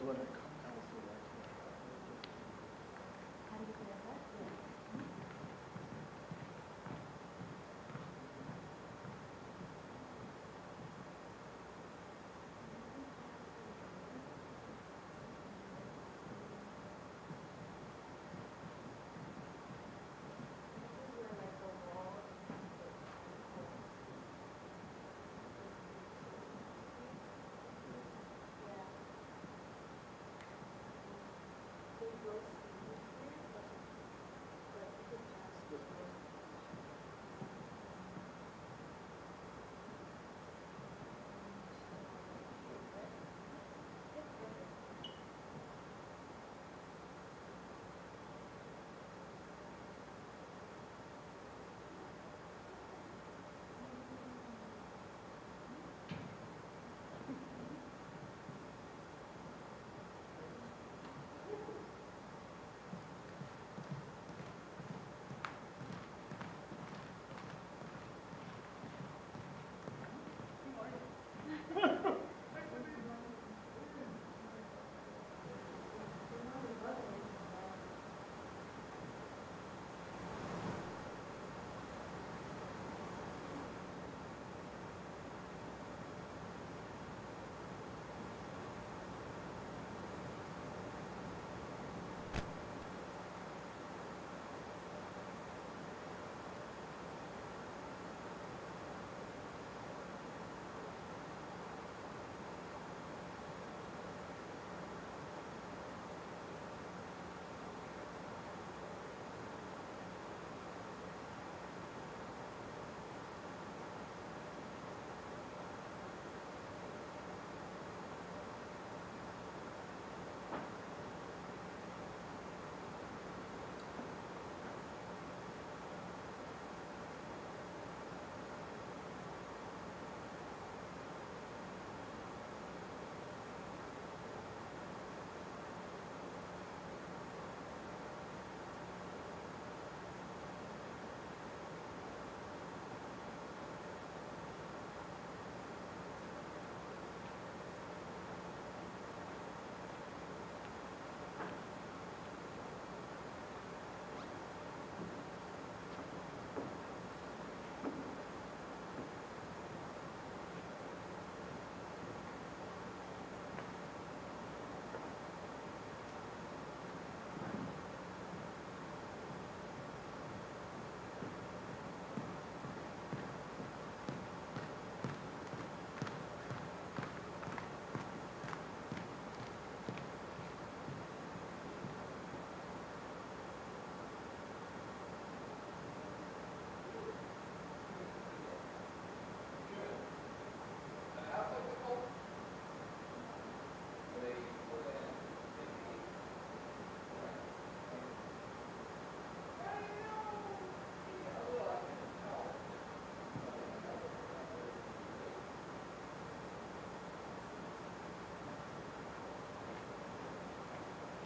when it comes out to that. How do you feel that?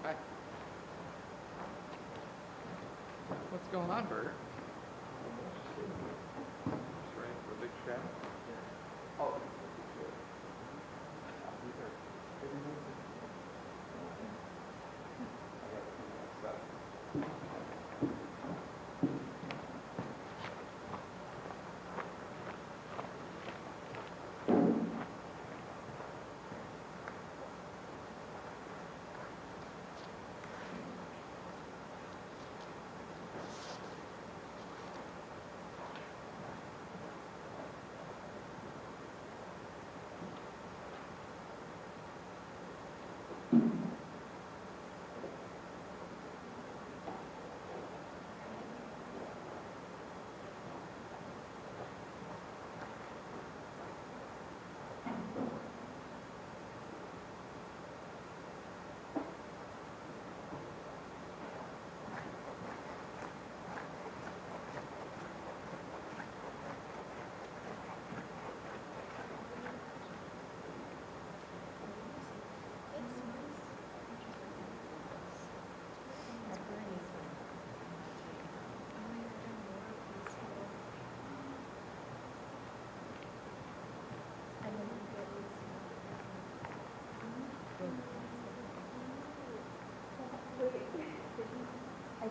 Hi. What's going on, Bert? Just ready for a big show? Oh.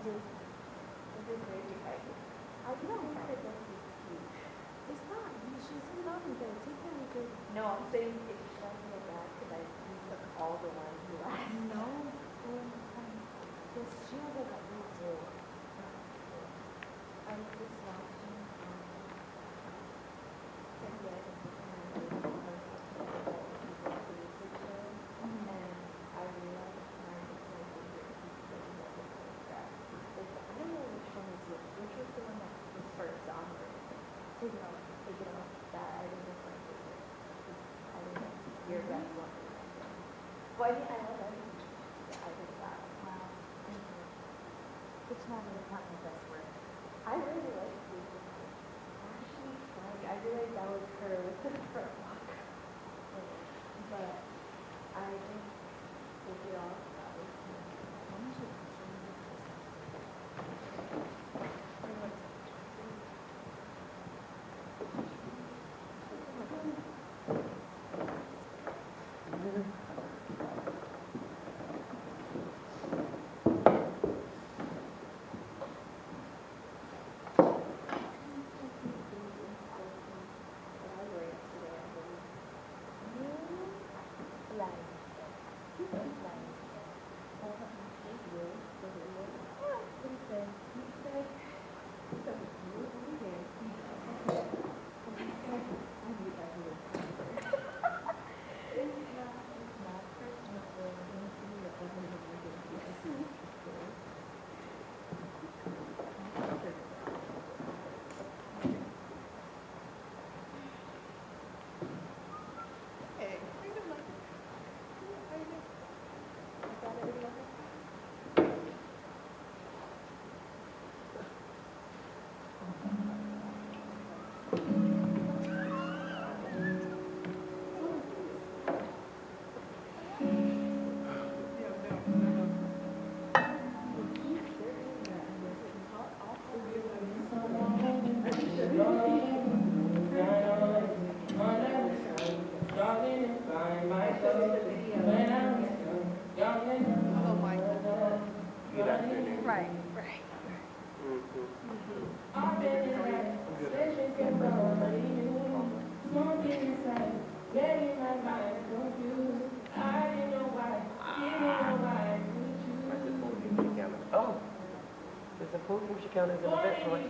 Is it crazy? I don't think that that's huge. It's not. She's in love with it. Take care of it. No, I'm saying it doesn't look bad because we took all the ones last. No. Yes, she has like a little deal. I was just watching and I realized mine is my favorite piece of photograph. I don't know which one is yours. Which was the one that was first on there? Take it off. Take it off. That I think is my favorite. I think that's your best one. Well, I mean, I love everything. Yeah, I think that. Wow. Thank you. Which one is not my best work? I really like this. Actually, like, I feel like that was her with the front walk. But I just took it off. That was Why don't you continue with this? right. Oh, there's a podium she counted as an event for like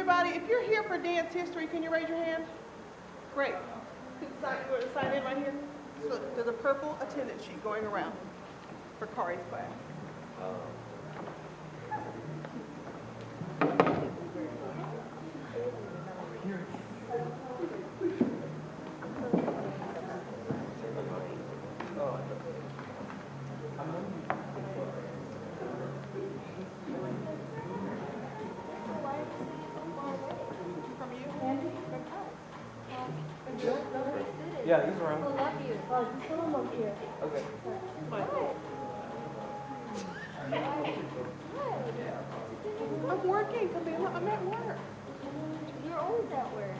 everybody. If you're here for dance history, can you raise your hand? Great. You want to sign in right here? So there's a purple attendance sheet going around for Kari's class. Yeah, he's around. I love you. Oh, just put him up here. Okay. I'm working, Camila. I'm at work. You're always at work.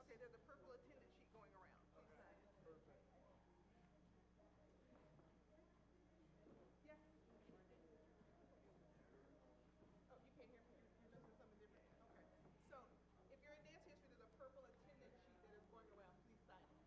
Okay, there's a purple attendance sheet going around. Yeah. Oh, you can't hear me? You're listening to something different. Okay. So, if you're in dance history, there's a purple attendance sheet that is going around. Please sign it.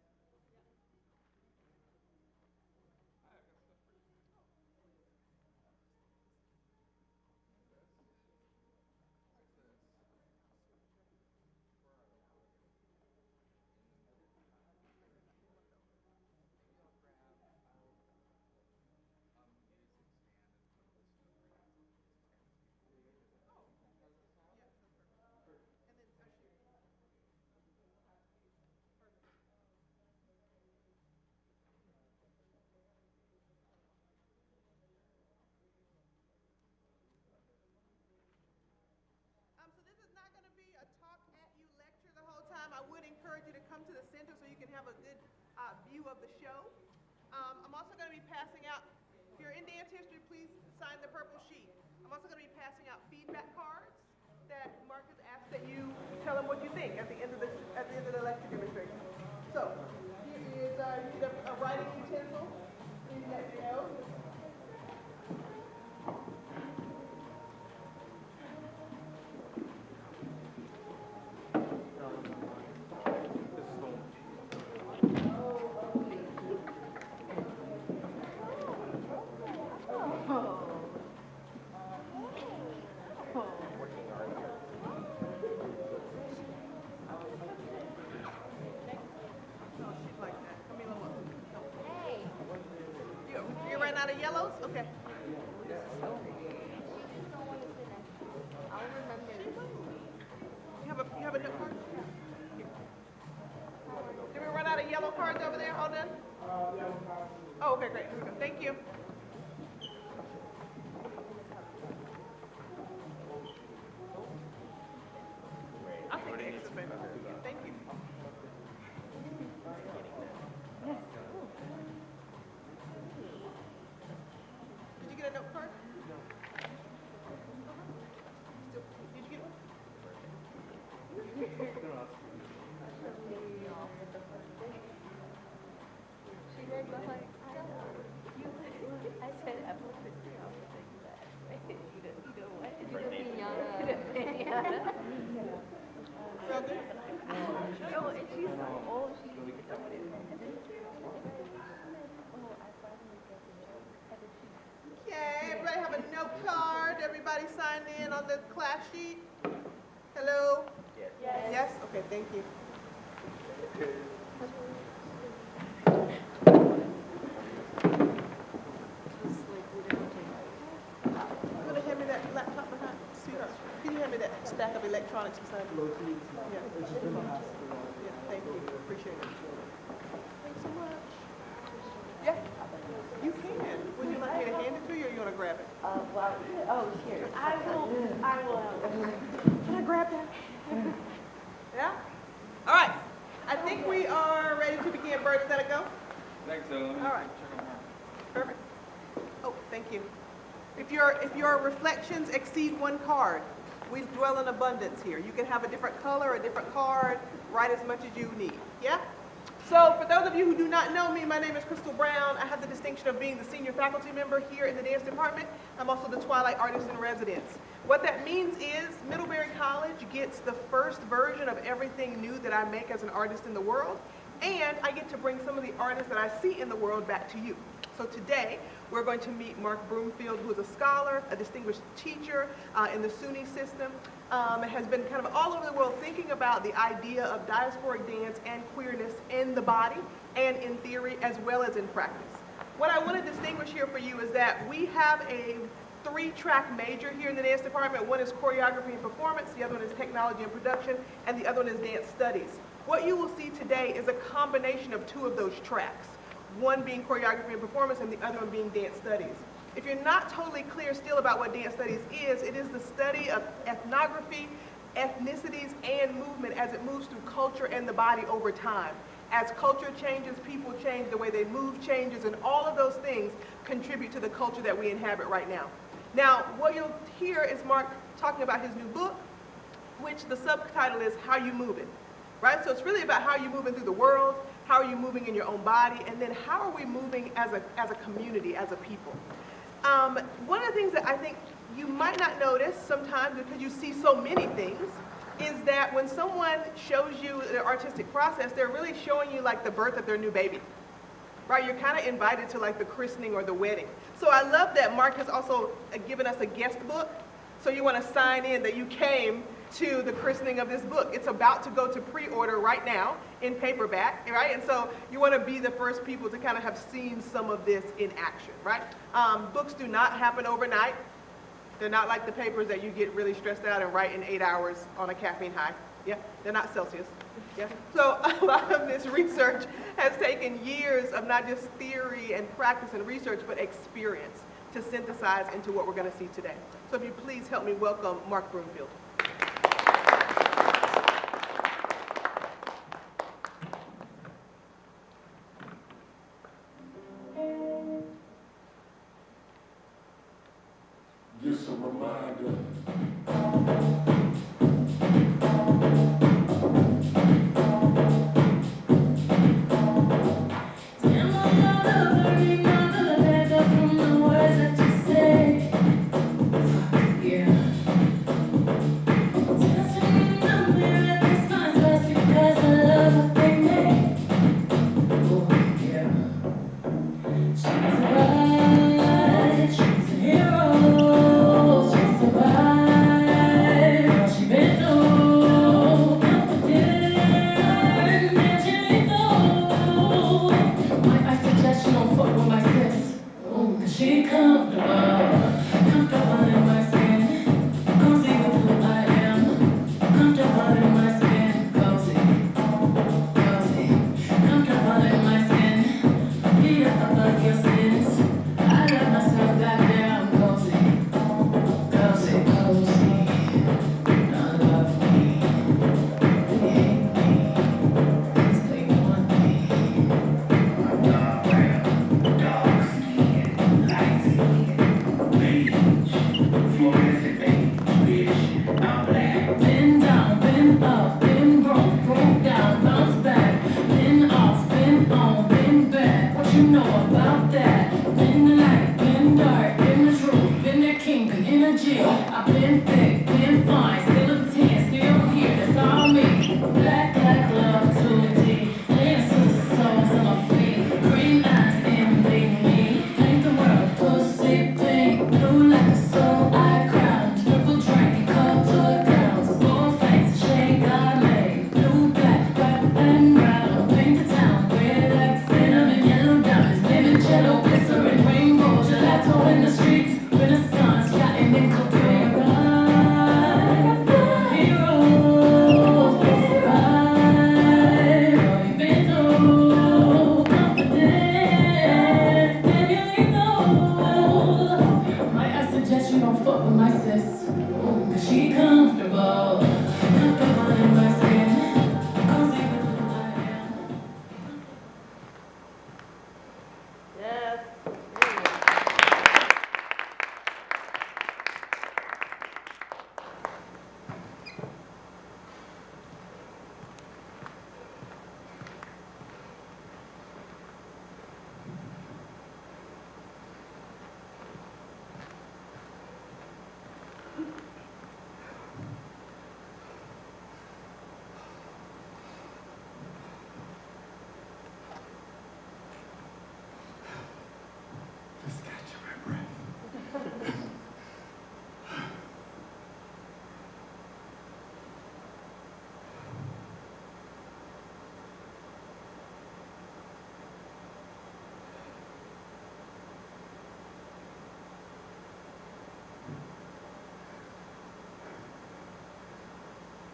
So this is not going to be a talk at you lecture the whole time. I would encourage you to come to the center so you can have a good view of the show. I'm also going to be passing out, if you're in dance history, please sign the purple sheet. I'm also going to be passing out feedback cards that Mark has asked that you tell him what you think at the end of the lecture demonstration. So here is you need a writing utensil. Please let me know. Out of yellows? Okay. I'll remember. You have a note card? Here. Did we run out of yellow cards over there? All done? Oh, okay, great. Here we go. Thank you. I'll take the extra favor. Thank you. Did you get a note card? Did you get one? She read behind. I said, I'm going to say all the things that. You know what? You know pinata. Real good? No, and she's so old. She doesn't know what it is. Okay, everybody have a note card. Everybody signed in on the class sheet. Hello? Yes. Yes? Okay, thank you. You want to hand me that laptop behind? Sweetheart, can you hand me that stack of electronics beside you? Yeah. Yeah, thank you. Appreciate it. Thanks so much. Yeah, you can. Would you like me to hand it to you or you want to grab it? Here. I will. Can I grab that? Yeah? All right. I think we are ready to begin. Bert, is that a go? I think so. All right. Perfect. Oh, thank you. If your reflections exceed one card, we dwell in abundance here. You can have a different color, a different card, write as much as you need. Yeah? So for those of you who do not know me, my name is Crystal Brown. I have the distinction of being the senior faculty member here in the dance department. I'm also the Twilight Artist in Residence. What that means is Middlebury College knowledge gets the first version of everything new that I make as an artist in the world, and I get to bring some of the artists that I see in the world back to you. So today, we're going to meet Mark Broomfield, who is a scholar, a distinguished teacher in the SUNY system, has been kind of all over the world thinking about the idea of diasporic dance and queerness in the body and in theory as well as in practice. What I want to distinguish here for you is that we have a 3-track major here in the dance department. One is choreography and performance, the other one is technology and production, and the other one is dance studies. What you will see today is a combination of 2 of those tracks, one being choreography and performance and the other one being dance studies. If you're not totally clear still about what dance studies is, it is the study of ethnography, ethnicities, and movement as it moves through culture and the body over time. As culture changes, people change, the way they move changes, and all of those things contribute to the culture that we inhabit right now. Now, what you'll hear is Mark talking about his new book, which the subtitle is How You Moving, right? So it's really about how you're moving through the world, how are you moving in your own body, and then how are we moving as a community, as a people. One of the things that I think you might not notice sometimes because you see so many things is that when someone shows you their artistic process, they're really showing you like the birth of their new baby, right? You're kind of invited to like the christening or the wedding. So I love that Mark has also given us a guest book. So you want to sign in that you came to the christening of this book. It's about to go to pre-order right now in paperback, right? And so you want to be the first people to kind of have seen some of this in action, right? Books do not happen overnight. They're not like the papers that you get really stressed out and write in 8 hours on a caffeine high. Yeah, they're not Celsius. Yeah. So a lot of this research has taken years of not just theory and practice and research, but experience to synthesize into what we're going to see today. So if you please help me welcome Mark Broomfield. Just a reminder.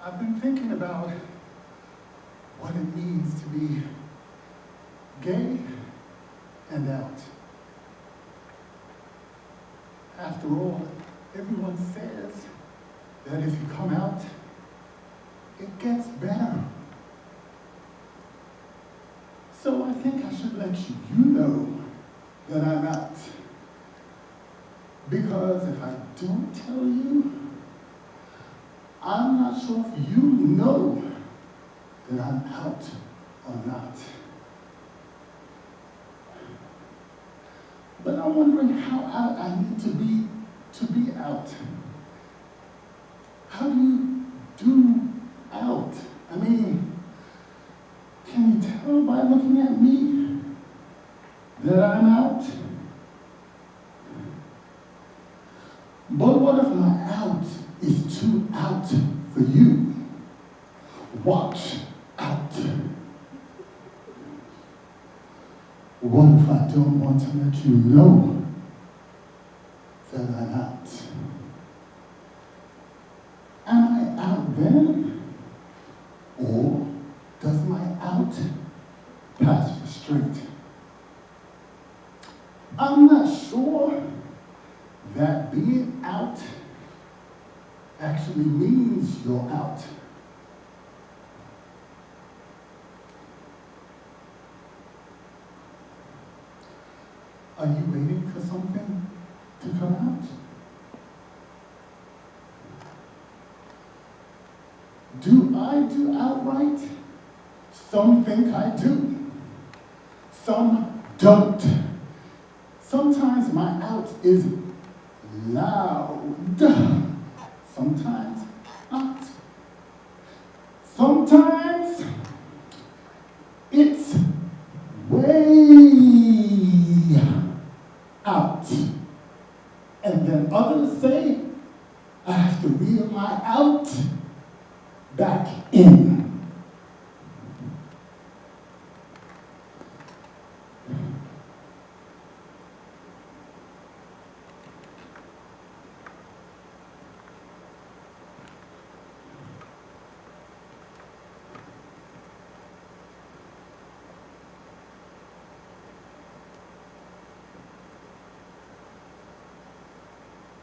I've been thinking about what it means to be gay and out. After all, everyone says that if you come out, it gets better. So I think I should let you know that I'm out. Because if I don't tell you, I'm not sure if you know that I'm out or not. But I'm wondering how out I need to be out. How do you do out? I mean, can you tell by looking at me that I'm out? But what if my out is too out for you? Watch out. What if I don't want to let you know that I'm out? Am I out then? Or does my out pass for straight? I'm not sure that being out actually means you're out. Are you waiting for something to come out? Do I do outright? Some think I do. Some don't. Sometimes my out is loud. Sometimes not. Sometimes it's way out. And then others say I have to reel my out back in.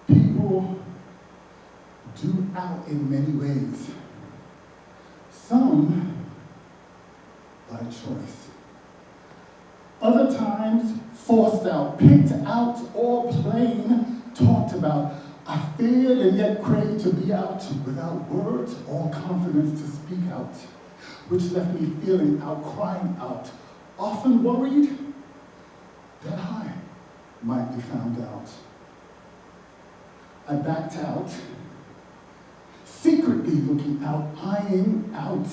People do out in many ways. Some by choice. Other times forced out, picked out, or plain talked about. I feared and yet craved to be out without words or confidence to speak out, which left me feeling out, crying out, often worried that I might be found out. I backed out, secretly looking out, eyeing out,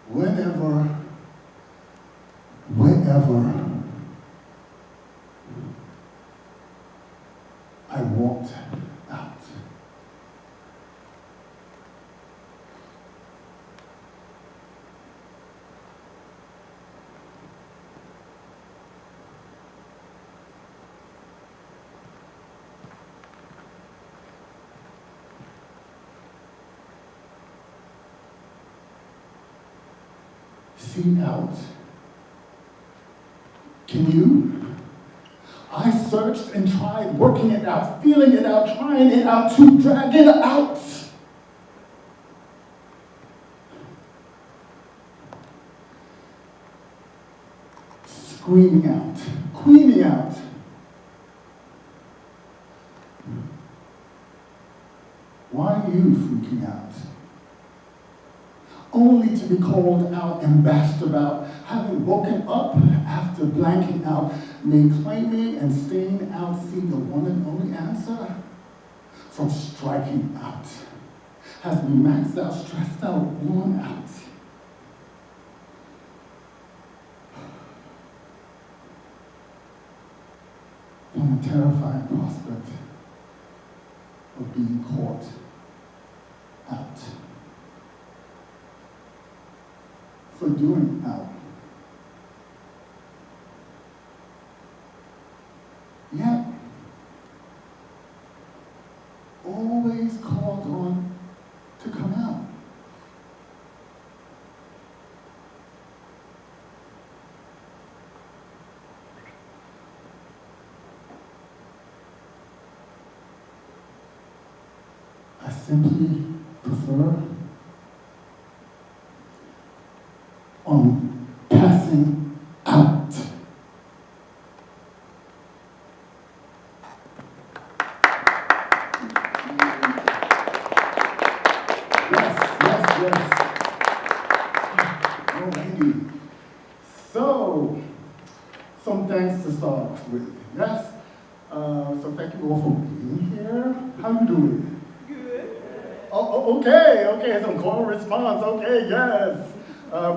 wherever I walked out. See out. Can you? I searched and tried, working it out, feeling it out, trying it out, to drag it out. Screaming out, queening out. Why are you freaking out? Only to be called out and bashed about, having woken up after blanking out, may claiming and staying out seem the one and only answer? From striking out, has been maxed out, stressed out, worn out. From the terrifying prospect of being caught out. For doing out. Yet, always called on to simply prefer on passing out. Yes. Alrighty. So, some thanks to start off with. Yes? So thank you all for being here. How you doing? Good. Okay, some call and response. Okay, yes.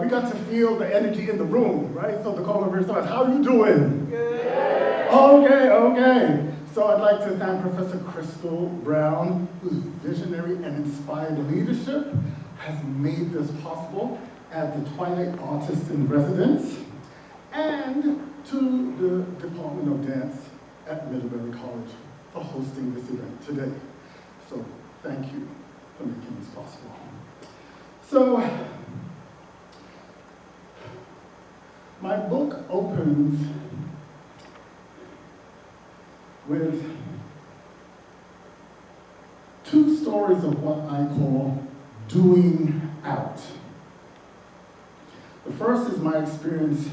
We got to feel the energy in the room, right? So the call and response. How you doing? Good. Okay. So I'd like to thank Professor Crystal Brown, whose visionary and inspired leadership has made this possible as the Twilight Artist in Residence, and to the Department of Dance at Middlebury College for hosting this event today. So thank you for making this possible. So my book opens with two stories of what I call doing out. The first is my experience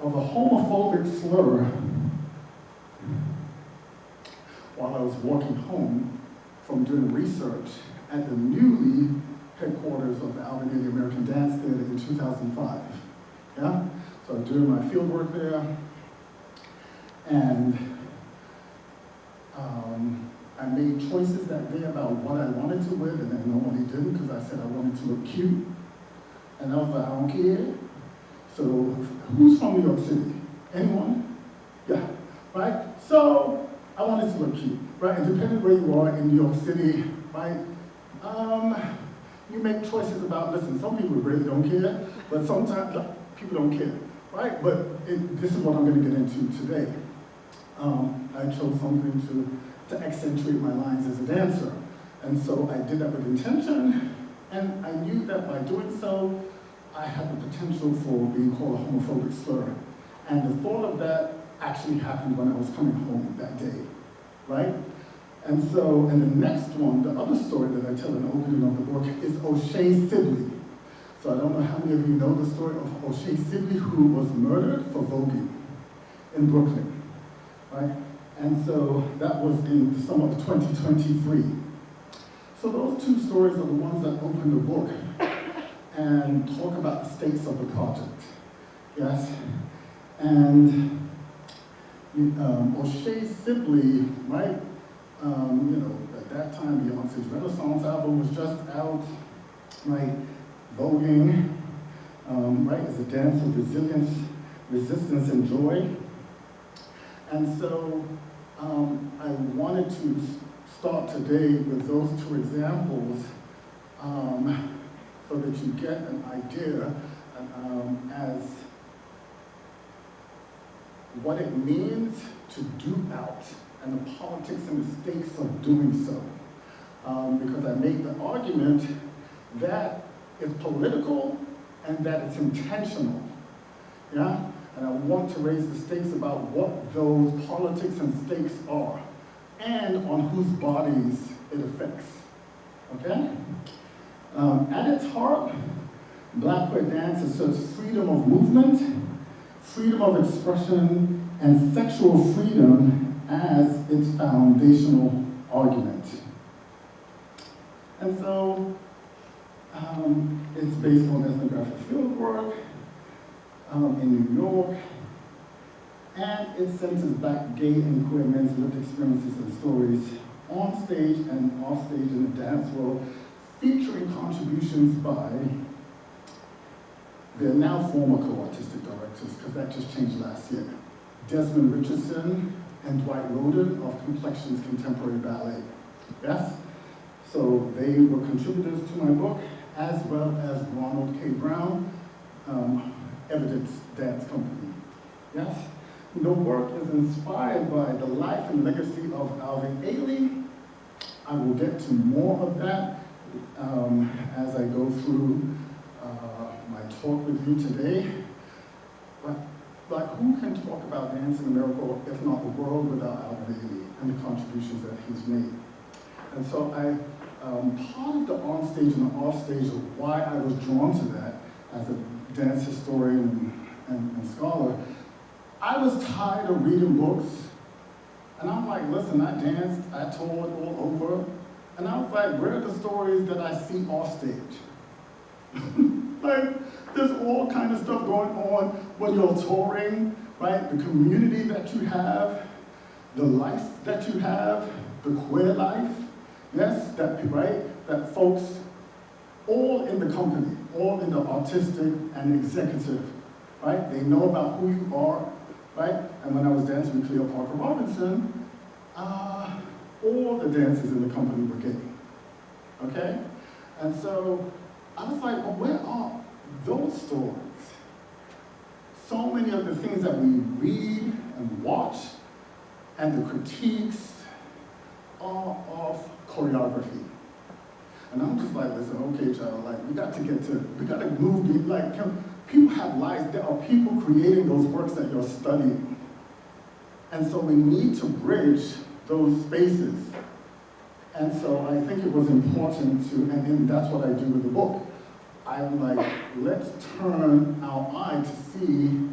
of a homophobic slur while I was walking home from doing research at the newly headquarters of the Allegheny American Dance Theater in 2005. Yeah? So I was doing my field work there, and I made choices that day about what I wanted to wear, and then nobody didn't because I said I wanted to look cute. And I was like, I don't care. So who's from New York City? Anyone? Yeah, right? So I wanted to look cute, right? And depending where you are in New York City, right? You make choices about, listen, some people really don't care, but sometimes people don't care, right? But this is what I'm gonna get into today. I chose something to accentuate my lines as a dancer. And so I did that with intention, and I knew that by doing so, I had the potential for being called a homophobic slur. And the thought of that actually happened when I was coming home that day, right? And so, and the next one, the other story that I tell in the opening of the book is O'Shea Sibley. So I don't know how many of you know the story of O'Shea Sibley, who was murdered for voguing in Brooklyn, right? And so that was in the summer of 2023. So those two stories are the ones that open the book and talk about the stakes of the project, yes? And O'Shea Sibley, right? At that time, Beyonce's Renaissance album was just out, right? Voguing, right, is a dance of resilience, resistance, and joy. And so I wanted to start today with those two examples so that you get an idea as what it means to do out and the politics and the stakes of doing so. Because I make the argument that it's political and that it's intentional, yeah? And I want to raise the stakes about what those politics and stakes are and on whose bodies it affects, okay? At its heart, Black queer dance asserts freedom of movement, freedom of expression, and sexual freedom as its foundational argument. And so, it's based on ethnographic fieldwork in New York, and it centers Black, gay, and queer men's lived experiences and stories on stage and off stage in the dance world, featuring contributions by their now former co-artistic directors, because that just changed last year. Desmond Richardson and Dwight Roden of Complexions Contemporary Ballet. Yes? So they were contributors to my book, as well as Ronald K. Brown, Evidence Dance Company. Yes? The work is inspired by the life and legacy of Alvin Ailey. I will get to more of that as I go through my talk with you today. But who can talk about dance in America, if not the world, without Alvin Ailey and the contributions that he's made? And so part of the on-stage and the off-stage of why I was drawn to that as a dance historian and scholar, I was tired of reading books. And I'm like, listen, I danced, I toured all over. And I was like, where are the stories that I see off stage? Like, there's all kind of stuff going on when you're touring, right? The community that you have, the life that you have, the queer life, yes, that folks, all in the company, all in the artistic and executive, right? They know about who you are, right? And when I was dancing with Cleo Parker Robinson, all the dancers in the company were gay, okay? And so I was like, well, where are those stories? So many of the things that we read and watch and the critiques are of choreography. And I'm just like, listen, okay, child, like, we got to move, like, people have lives. There are people creating those works that you're studying. And so we need to bridge those spaces. And so I think it was important to, and that's what I do with the book. I'm like, let's turn our eye to see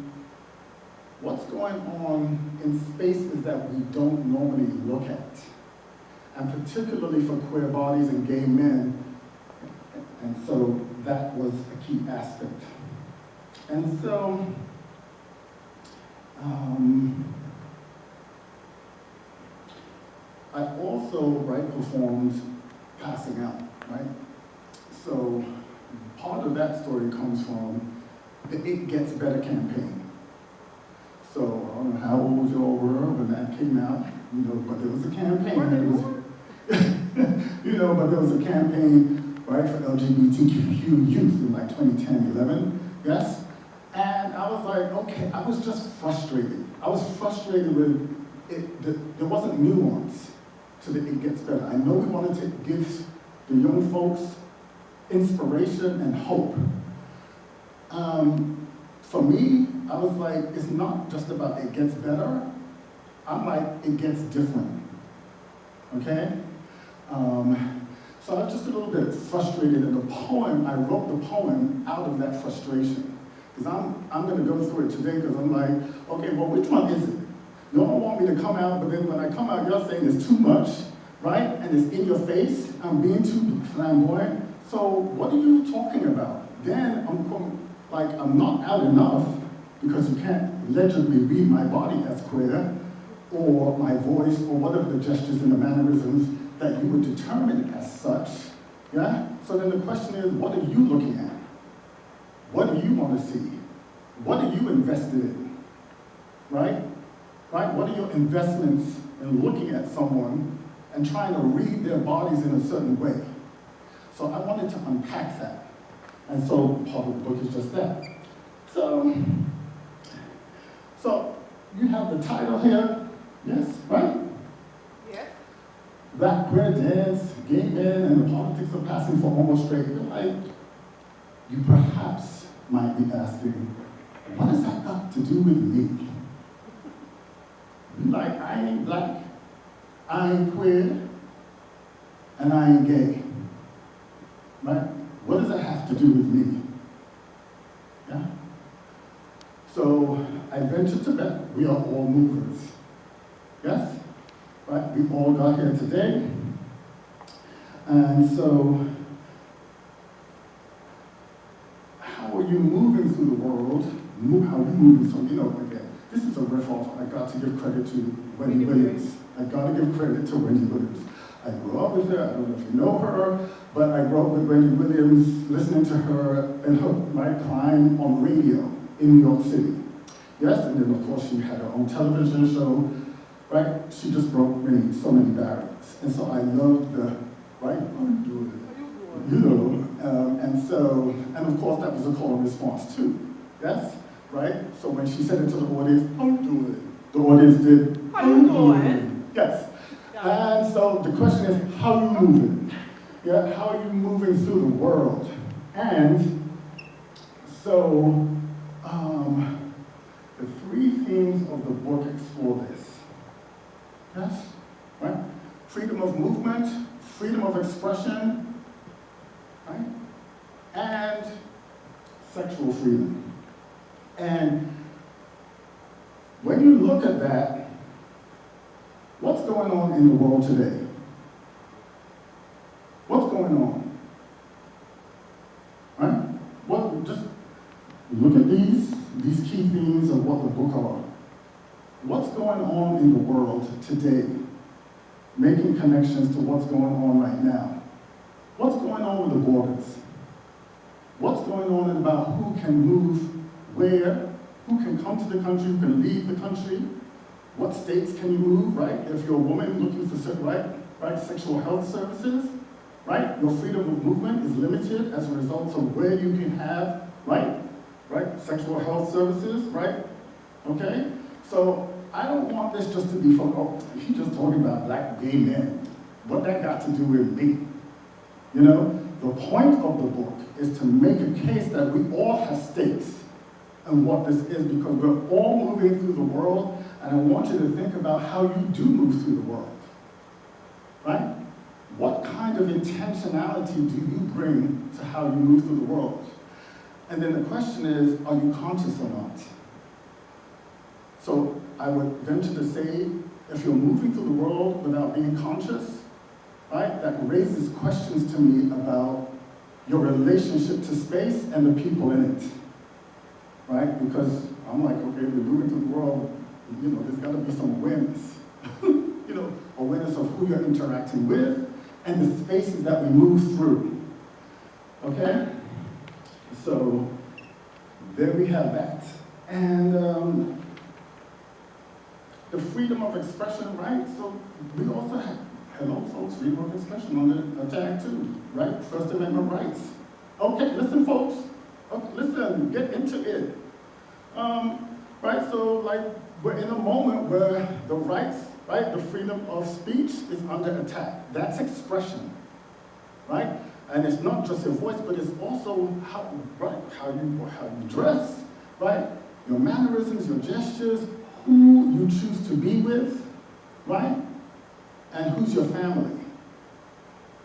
what's going on in spaces that we don't normally look at. And particularly for queer bodies and gay men. And so that was a key aspect. And so, I also, performed Passing Out, right? So part of that story comes from the It Gets Better campaign. So I don't know how old you all were when that came out, but there was a campaign. But there was a campaign, right, for LGBTQ youth in like 2010, 11, yes? And I was like, okay, I was just frustrated. I was frustrated with it, there wasn't nuance to the It Gets Better. I know we wanted to give the young folks inspiration and hope. For me, I was like, it's not just about it gets better. I'm like, it gets different, okay? So I was just a little bit frustrated in the poem. I wrote the poem out of that frustration. Because I'm going to go through it today because I'm like, okay, well, which one is it? You all want me to come out, but then when I come out, you're saying it's too much, right? And it's in your face. I'm being too flamboyant. So what are you talking about? Then I'm not out enough because you can't legibly read my body as queer or my voice or whatever the gestures and the mannerisms that you would determine as such, yeah? So then the question is, what are you looking at? What do you want to see? What are you invested in, right? What are your investments in looking at someone and trying to read their bodies in a certain way? So I wanted to unpack that. And so part of the book is just that. So you have the title here, yes, right? Yes. Black Queer Dance, Gay Men, and the Politics of Passing for Almost Straight. You perhaps might be asking, what has that got to do with me? Like, I ain't black, I ain't queer, and I ain't gay. Right? What does that have to do with me? Yeah? So I venture to bet we are all movers. Yes? Right? We all got here today. And so, how are you moving through the world? How are you moving? So, again, this is a riff off. I got to give credit to Wendy Williams. I got to give credit to Wendy Williams. I grew up with her. I don't know if you know her, but I grew up with Wendy Williams, listening to her in her prime on radio in New York City. Yes, and then of course she had her own television show, right? She just broke so many barriers. And so I loved the, right? How you doing? And of course that was a call and response too. Yes, right? So when she said it to the audience, how you doing? The audience did, how you doing? Yes. And so the question is, how are you moving? Yeah, how are you moving through the world? And so the three themes of the book explore this. Yes, right? Freedom of movement, freedom of expression, right? And sexual freedom. And when you look at that, what's going on in the world today? What's going on? Right? Well, just look at these key themes of what the book are. What's going on in the world today? Making connections to what's going on right now. What's going on with the borders? What's going on about who can move where, who can come to the country, who can leave the country, what states can you move, right? If you're a woman looking for sexual health services, right? Your freedom of movement is limited as a result of where you can have, right? Sexual health services, right? Okay? So I don't want this just to be from, oh, he's just talking about black gay men. What that got to do with me? You know, the point of the book is to make a case that we all have stakes in what this is, because we're all moving through the world, and I want you to think about how you do move through the world, right? What kind of intentionality do you bring to how you move through the world? And then the question is, are you conscious or not? So I would venture to say, if you're moving through the world without being conscious, right, that raises questions to me about your relationship to space and the people in it, right? Because I'm like, okay, we're moving through the world, you know, there's gotta be some awareness, you know, awareness of who you're interacting with and the spaces that we move through, okay? So there we have that. And the freedom of expression, right? So we also have, hello folks, freedom of expression under attack too, right? First Amendment rights. Okay, listen folks, okay, listen, get into it. Right, so like we're in a moment where the rights, right, the freedom of speech is under attack. That's expression, right? And it's not just your voice, but it's also how you dress, right? Your mannerisms, your gestures, who you choose to be with, right? And who's your family.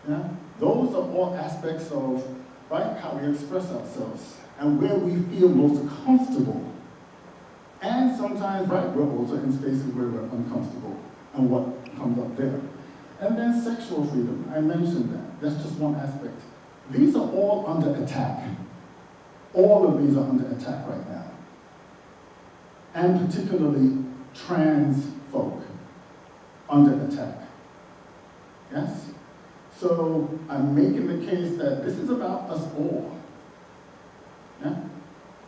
Yeah? Those are all aspects of, right, how we express ourselves and where we feel most comfortable. And sometimes, right, we're also in spaces where we're uncomfortable and what comes up there. And then sexual freedom, I mentioned that. That's just one aspect. These are all under attack. All of these are under attack right now. And particularly trans folk under attack. Yes? So I'm making the case that this is about us all. Yeah?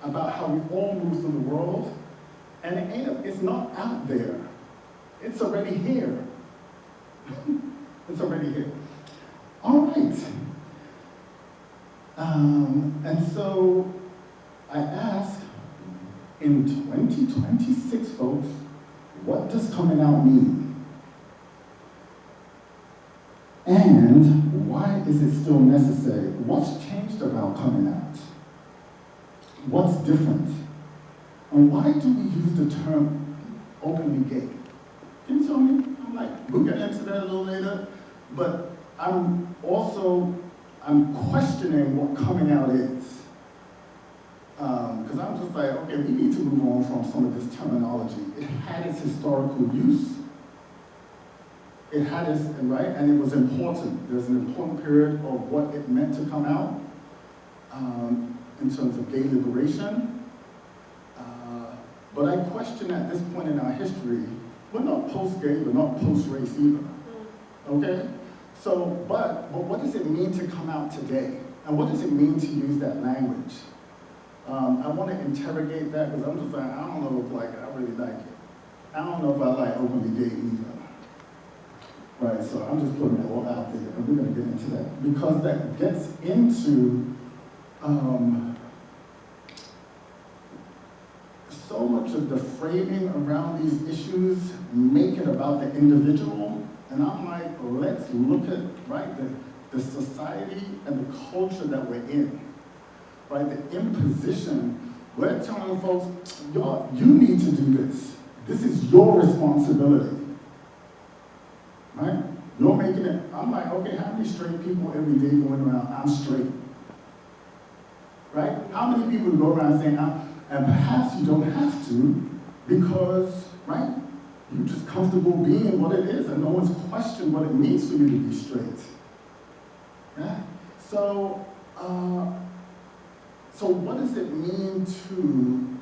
About how we all move through the world. And it's not out there. It's already here. It's already here. All right. And so I ask, in 2026, folks, what does coming out mean? And why is it still necessary? What's changed about coming out? What's different? And why do we use the term openly gay? Can you tell me? I'm like, we'll get into that a little later, but I'm questioning what coming out is. Because I'm just like, okay, we need to move on from some of this terminology. It had its historical use. It had its, right, and it was important. There's an important period of what it meant to come out in terms of gay liberation. But I question at this point in our history, we're not post-gay, we're not post-race either, okay? So, but what does it mean to come out today? And what does it mean to use that language? I want to interrogate that because I'm just like, I don't know if I really like it. I don't know if I like openly gay either. Right, so I'm just putting it all out there and we're going to get into that. Because that gets into so much of the framing around these issues make it about the individual. And I'm like, let's look at, right, the society and the culture that we're in. Right, the imposition. We're telling folks, you need to do this. This is your responsibility. Right? You're making it, I'm like, okay, how many straight people every day going around, I'm straight? Right? How many people go around saying, and perhaps you don't have to, because, right, you're just comfortable being what it is, and no one's questioned what it means for you to be straight. Yeah? So what does it mean to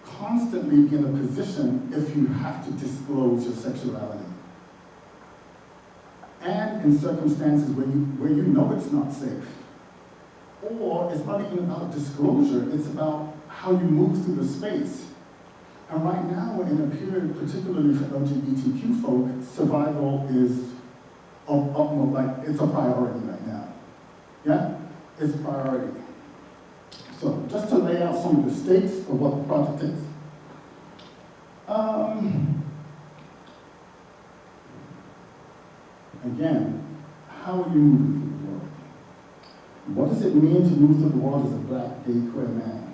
constantly be in a position if you have to disclose your sexuality? And in circumstances where you know it's not safe. Or it's not even about disclosure, it's about how you move through the space. And right now we're in a period, particularly for LGBTQ folk, survival is like it's a priority right now. Yeah? It's a priority. So just to lay out some of the stakes of what the project is. Again, how are you moving through the world? What does it mean to move through the world as a black, gay, queer man?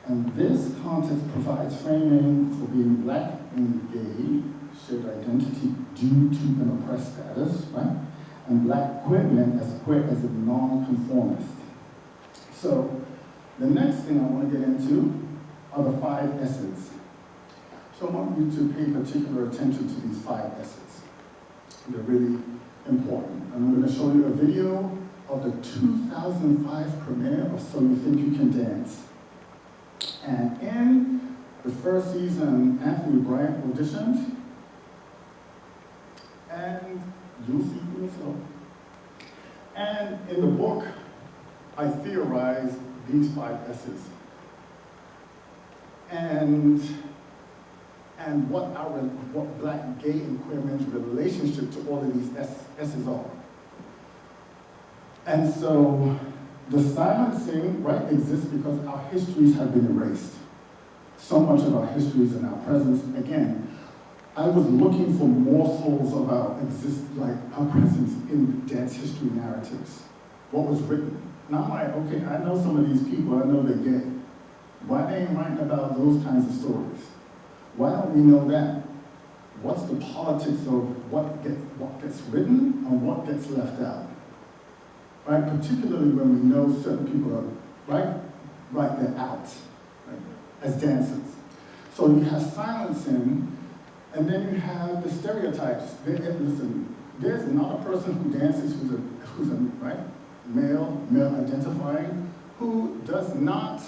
And this context provides framing for being black and gay, shared identity due to an oppressed status, right? And black queer men as queer as a non-conformist. So the next thing I want to get into are the 5 S's. So I want you to pay particular attention to these 5 S's. They're really important. And I'm going to show you a video of the 2005 premiere of So You Think You Can Dance. And in the first season, Anthony Bryant auditioned, and you'll see for yourself. And in the book, I theorized these 5 S's. And what black, gay, and queer men's relationship to all of these S's are. And so the silencing, right, exists because our histories have been erased. So much of our histories and our presence, again, I was looking for morsels of our our presence in dance history narratives. What was written. And I'm like, okay, I know some of these people, I know they're gay. Why they ain't writing about those kinds of stories? Why don't we know that? What's the politics of what gets written and what gets left out? Right? Particularly when we know certain people are, right, they're out, right, as dancers. So you have silencing, and then you have the stereotypes. Listen, there's not a person who dances who's a right, male identifying, who does not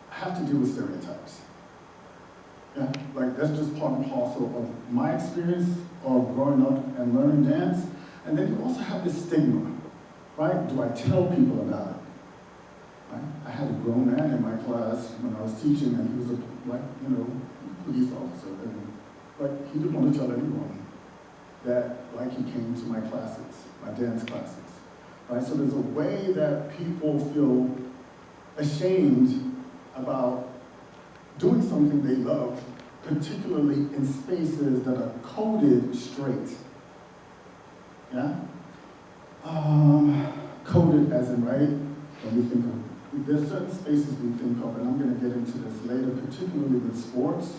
have to deal with stereotypes. Yeah, like that's just part and parcel of my experience of growing up and learning dance. And then you also have this stigma, right? Do I tell people about it? Right? I had a grown man in my class when I was teaching, and he was a police officer, and he didn't want to tell anyone that he came to my classes, my dance classes, right? So there's a way that people feel ashamed about doing something they love, particularly in spaces that are coded straight. Yeah? Coded as in, right, when we think of, there's certain spaces we think of, and I'm going to get into this later, particularly with sports.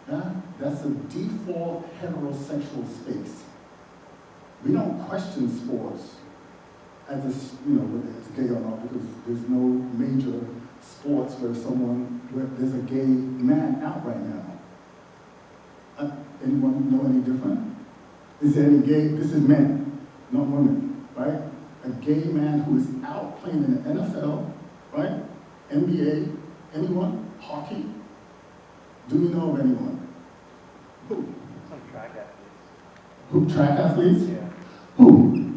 Yeah? That's a default heterosexual space. We don't question sports as whether it's gay or not, because there's no major sports where there's a gay man out right now. Anyone know any different? Is there any gay? This is men, not women, right? A gay man who is out playing in the NFL, right? NBA, anyone? Hockey? Do we know of anyone? Who? Some track athletes. Who, track athletes? Yeah. Who?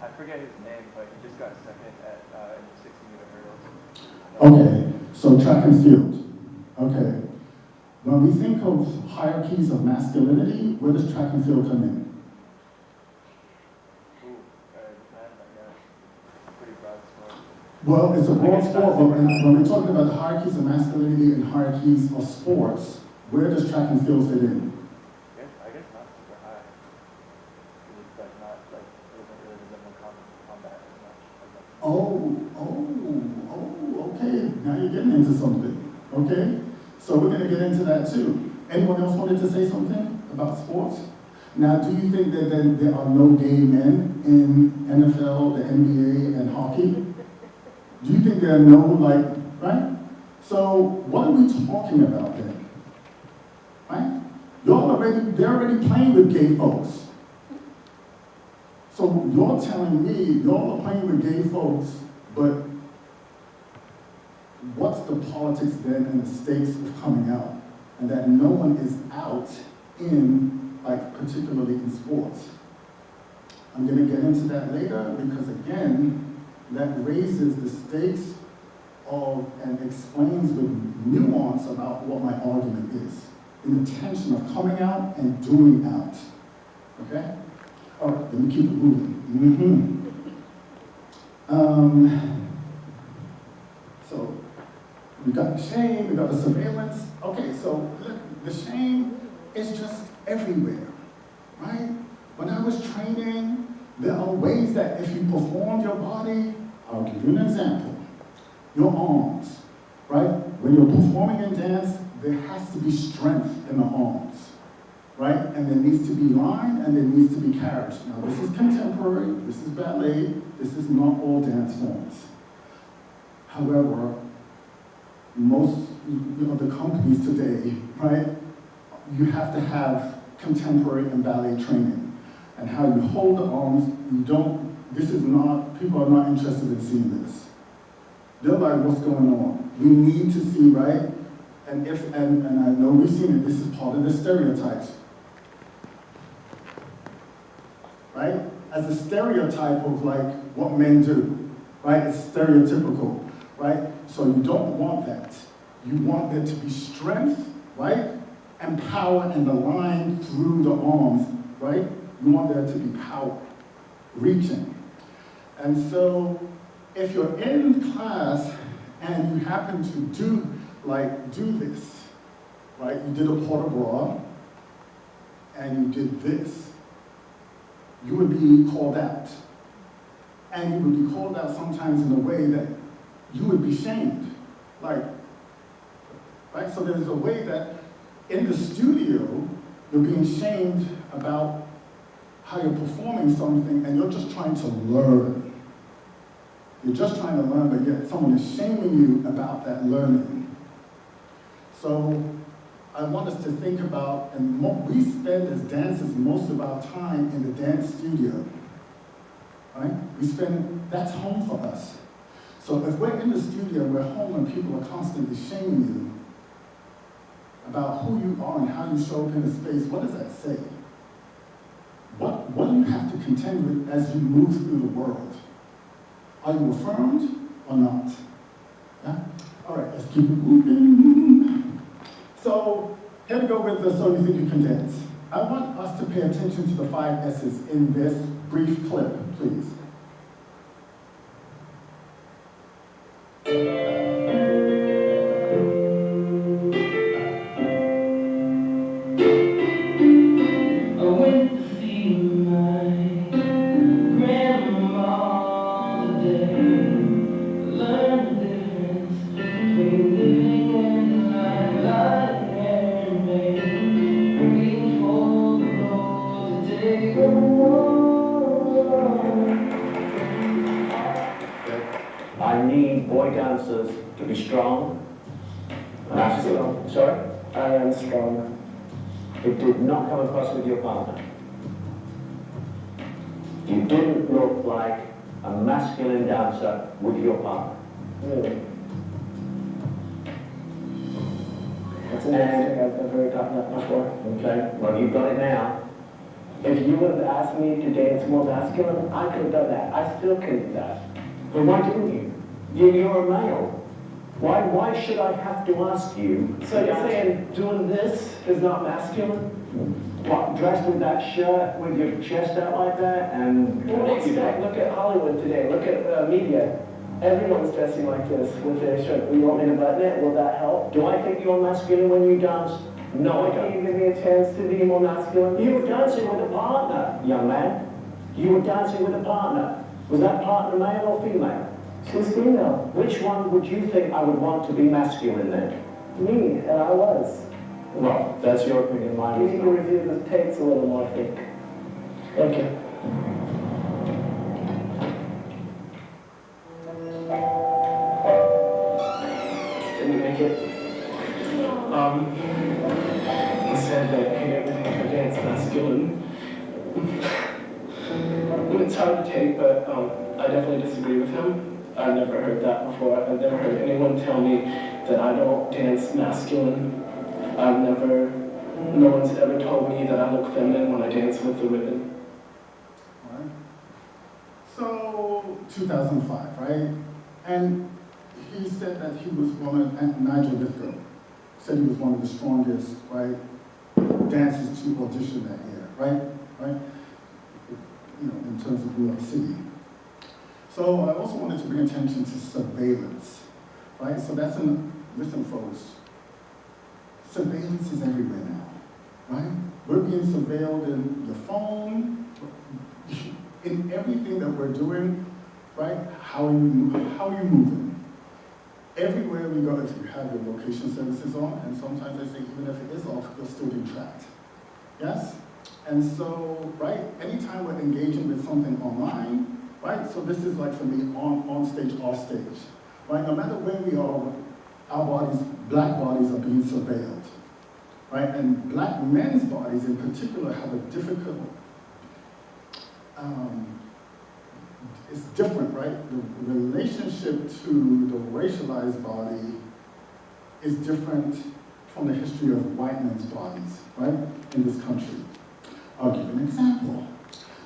I forget his name, but he just got second in the 60-meter hurdles. Okay, so track and field. Okay. When we think of hierarchies of masculinity, where does track and field come in? Pretty broad sport. Well, it's a broad sport, but when we're talking about the hierarchies of masculinity and hierarchies of sports, where does track and field fit in? I guess not super high. It's not it doesn't really resemble combat as much. Okay. Now you're getting into something. Okay? So we're going to get into that too. Anyone else wanted to say something about sports? Now, do you think that there are no gay men in NFL, the NBA, and hockey? Do you think there are no, like, right? So what are we talking about then? Right? They're already playing with gay folks. So you're telling me y'all are playing with gay folks, but what's the politics then and the stakes of coming out? And that no one is out in, like, particularly in sports. I'm gonna get into that later because again, that raises the stakes of and explains with nuance about what my argument is. In the tension of coming out and doing out, okay? All right, let me keep it moving. So, we got the shame, we got the surveillance. Okay, so look, the shame is just everywhere, right? When I was training, there are ways that if you perform your body, I'll give you an example. Your arms, right? When you're performing in dance, there has to be strength in the arms, right? And there needs to be line and there needs to be carriage. Now, this is contemporary, this is ballet, this is not all dance forms. However, most of the companies today, right, you have to have contemporary and ballet training. And how you hold the arms, people are not interested in seeing this. They're like, what's going on? We need to see, right? And I know we've seen it, this is part of the stereotypes. Right? As a stereotype of like what men do, right? It's stereotypical, right? So you don't want that. You want there to be strength, right? And power and the line through the arms, right? You want there to be power, reaching. And so if you're in class and you happen to do this, right? You did a port de bras and you did this, you would be called out. And you would be called out sometimes in a way that you would be shamed. Like, right? So there's a way that in the studio, you're being shamed about how you're performing something and you're just trying to learn. You're just trying to learn, but yet someone is shaming you about that learning. So I want us to think about, and we spend as dancers most of our time in the dance studio, right? That's home for us. So if we're in the studio, we're home and people are constantly shaming you about who you are and how you show up in a space, what does that say? What do you have to contend with as you move through the world? Are you affirmed or not? Yeah? All right, let's keep it moving. So here we go with the So You Think You Can Dance. I want us to pay attention to the 5 S's in this brief clip, please. I need boy dancers to be strong. Masculine. Sorry? I am strong. It did not come across with your partner. You didn't look like a masculine dancer with your partner. Really? That's interesting. I've never heard that before. Okay, well you've got it now. If you would have asked me to dance more masculine, I could have done that. I still could do that. Then why didn't you? You're a male. Why should I have to ask you? So you're saying doing this is not masculine? What, dressed with that shirt with your chest out like that and... What do you expect? Look at Hollywood today. Look at media. Everyone's dressing like this with their shirt. You want me to button it? Will that help? Do I think you're masculine when you dance? No, I Can don't. you give me a chance to be more masculine? You were dancing with a partner, young man. You were dancing with a partner. Was that partner male or female? She's female. Which one would you think I would want to be masculine then? me, and I was. Well, that's your opinion, mine You is need to not. review the tapes a little more, I think. Thank you. Didn't make it. He said that he didn't think her dance masculine. It's hard to take, but I definitely disagree with him. I've never heard that before. I've never heard anyone tell me that I don't dance masculine. No one's ever told me that I look feminine when I dance with the ribbon. All right. So, 2005, right? And he said that he was and Nigel Lithgow said he was one of the strongest, right, dancers to audition that year, right? Right? You know, in terms of New York City. So I also wanted to bring attention to surveillance, right? So that's listen folks, surveillance is everywhere now, right? We're being surveilled in your phone, in everything that we're doing, right? How are you moving? Everywhere we go, if you have your location services on, and sometimes I say even if it is off, you're still being tracked. Yes? And so, right, anytime we're engaging with something online, right, so this is like for me, on stage, off stage, right? No matter where we are, our bodies, black bodies are being surveilled, right? And black men's bodies in particular have a difficult, it's different, right? The relationship to the racialized body is different from the history of white men's bodies, right, in this country. I'll give an example.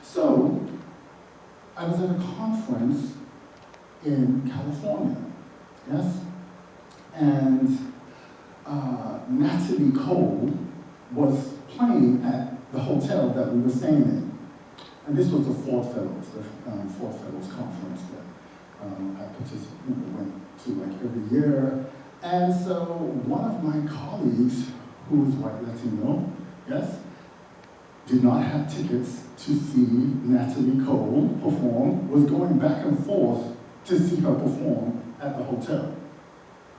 So, I was at a conference in California, yes? And Natalie Cole was playing at the hotel that we were staying in. And this was the Ford Fellows, conference that I went to like every year. And so one of my colleagues, who was white Latino, yes, did not have tickets to see Natalie Cole perform, was going back and forth to see her perform at the hotel.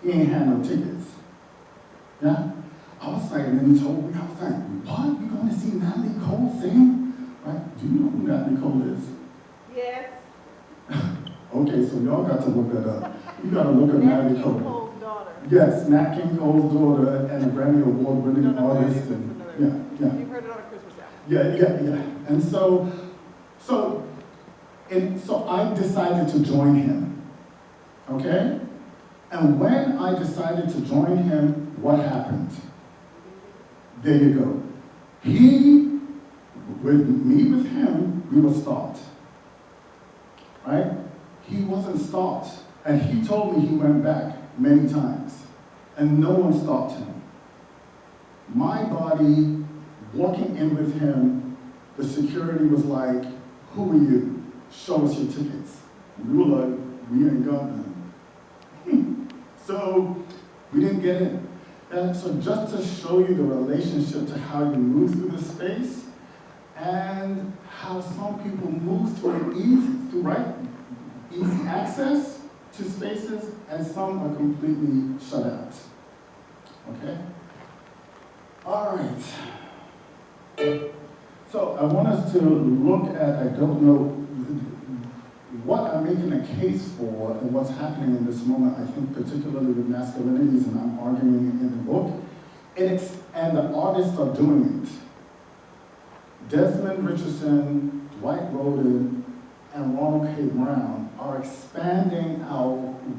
He ain't had no tickets. Yeah? I was like, and then he told me, I was like, what? You going to see Natalie Cole sing? Right? Do you know who Natalie Cole is? Yes. Okay, so y'all got to look that up. You got to look at Natalie Cole. Cole's daughter. Yes, Nat King Cole's daughter and a Grammy Award-winning artist. And, yeah. You've heard it on a Christmas album. Yeah. And so I decided to join him, okay? And when I decided to join him, what happened? There you go. With him, we were stopped, right? He wasn't stopped, and he told me he went back many times, and no one stopped him. My body, walking in with him, the security was like, who are you? Show us your tickets. We were like, we ain't got none. So we didn't get in. And so just to show you the relationship to how you move through the space and how some people move through easy access to spaces, and some are completely shut out. Okay? All right. So I want us to look at, I don't know, what I'm making a case for and what's happening in this moment, I think particularly with masculinities, and I'm arguing in the book, and the artists are doing it. Desmond Richardson, Dwight Rhoden, and Ronald K. Brown are expanding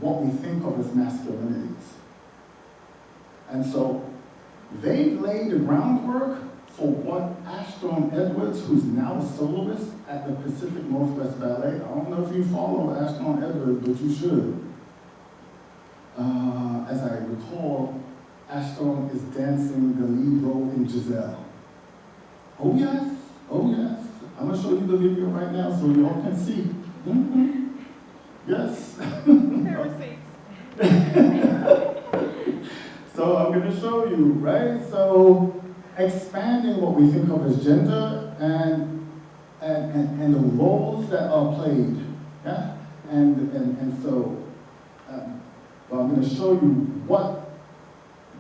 what we think of as masculinities. And so they've laid the groundwork for what Ashton Edwards, who's now a soloist at the Pacific Northwest Ballet, I don't know if you follow Ashton Edwards, but you should. As I recall, Ashton is dancing the lead role in Giselle. Oh yes. I'm gonna show you the video right now so you all can see. Yes. So I'm gonna show you, right? So expanding what we think of as gender and the roles that are played, yeah? And so, well, I'm going to show you what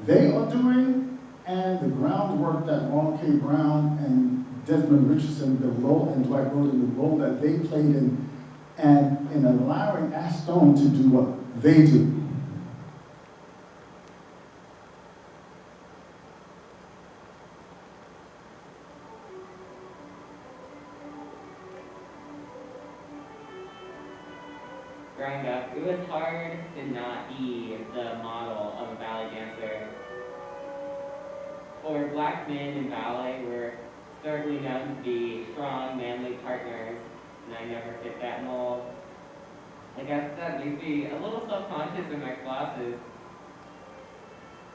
they are doing and the groundwork that Ron K. Brown and Desmond Richardson, the role, and Dwight Rhoden, the role that they played in, and in allowing Ashton to do what they do. Growing up, it was hard to not be the model of a ballet dancer. For black men in ballet, we're certainly known to be strong, manly partners, and I never fit that mold. I guess that makes me a little self-conscious in my classes.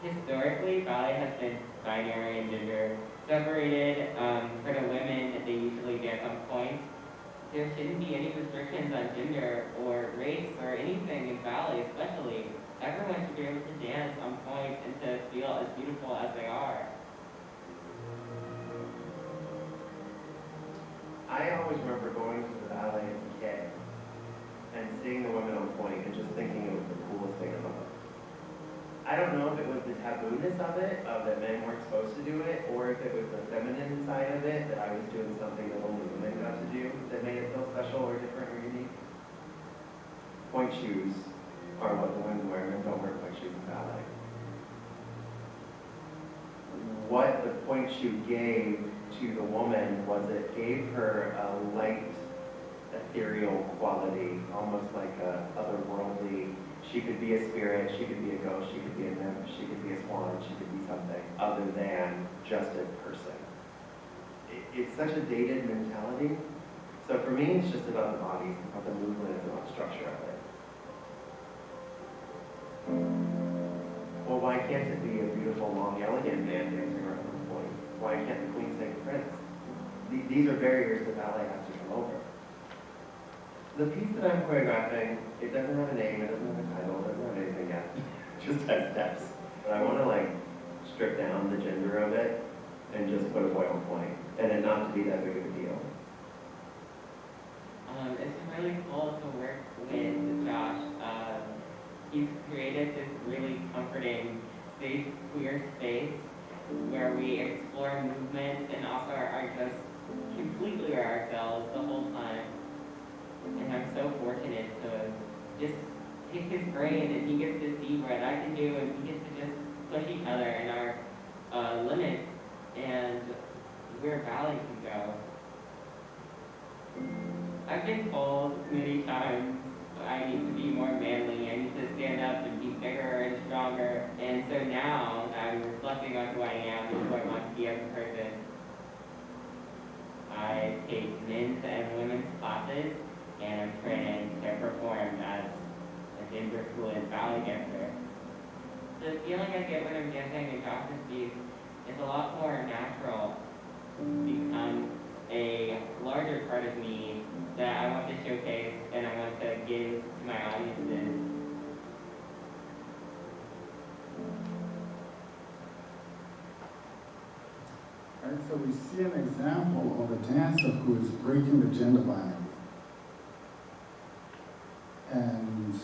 Historically, ballet has been binary in gender. Separated, for the women, they usually dance on points. There shouldn't be any restrictions on gender or race or anything in ballet especially. Everyone should be able to dance on point and to feel as beautiful as they are. I always remember going to the ballet as a kid and seeing the women on point and just thinking it was the coolest thing ever. I don't know if it was the tabooness of it, of that men weren't supposed to do it, or if it was the feminine side of it, that I was doing something that only women got to do, that made it feel special or different or unique. Point shoes are what the women wear. Men don't wear point shoes in ballet. What the point shoe gave to the woman was it gave her a light, ethereal quality, almost like a otherworldly. She could be a spirit, she could be a ghost, she could be a nymph, she could be a swan, she could be something other than just a person. It's such a dated mentality. So for me, it's just about the body, it's about the movement, it's about the structure of it. Well, why can't it be a beautiful, long, elegant man dancing around the point? Why can't the queen sing prince? These are barriers that ballet has to come over. The piece that I'm choreographing, it doesn't have a name, it doesn't have a title, it doesn't have anything yet. It just has steps. But I want to like strip down the gender of it and just put a boy on point, and it not to be that big of a deal. It's really cool to work with Josh. He's created this really comforting, safe, queer space where we explore movement and also are just completely ourselves the whole time. And I'm so fortunate to just pick his brain, and he gets to see what I can do, and we get to just push each other in our limits and where ballet can go. I've been told many times I need to be more manly, I need to stand up and be bigger and stronger, and so now I'm reflecting on who I am and who I want to be as a person. I take men's and women's classes, and I'm training to perform as a gender fluid ballet dancer. The feeling I get when I'm dancing in Josh's piece is a lot more natural. It's become a larger part of me that I want to showcase and I want to give to my audiences. Right, so we see an example of a dancer who is breaking the gender binary. And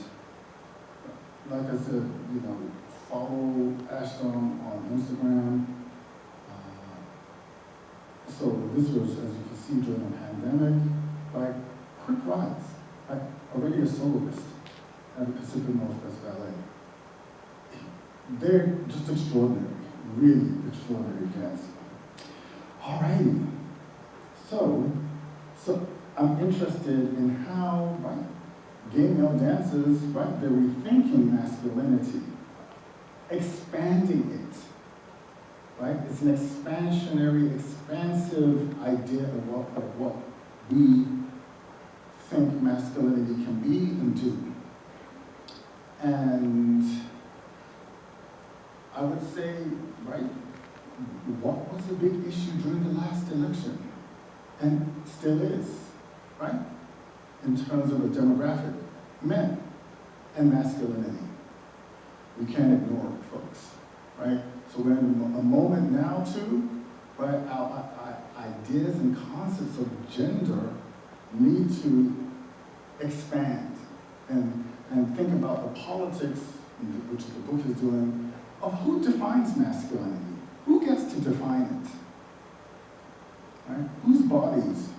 like I said, you know, follow Ashton on Instagram. So this was, as you can see, during the pandemic, like quick rise, like already a soloist at the Pacific Northwest Ballet. They're just extraordinary, really extraordinary dancers. Alrighty, so I'm interested in how, right, gay male dancers, right, they're rethinking masculinity, expanding it, right? It's an expansionary, expansive idea of what we think masculinity can be and do. And I would say, right, what was a big issue during the last election? And still is, right? In terms of a demographic, men and masculinity. We can't ignore it, folks, right? So we're in a moment now too, where our ideas and concepts of gender need to expand and think about the politics, which the book is doing, of who defines masculinity. Who gets to define it? Right? Whose bodies?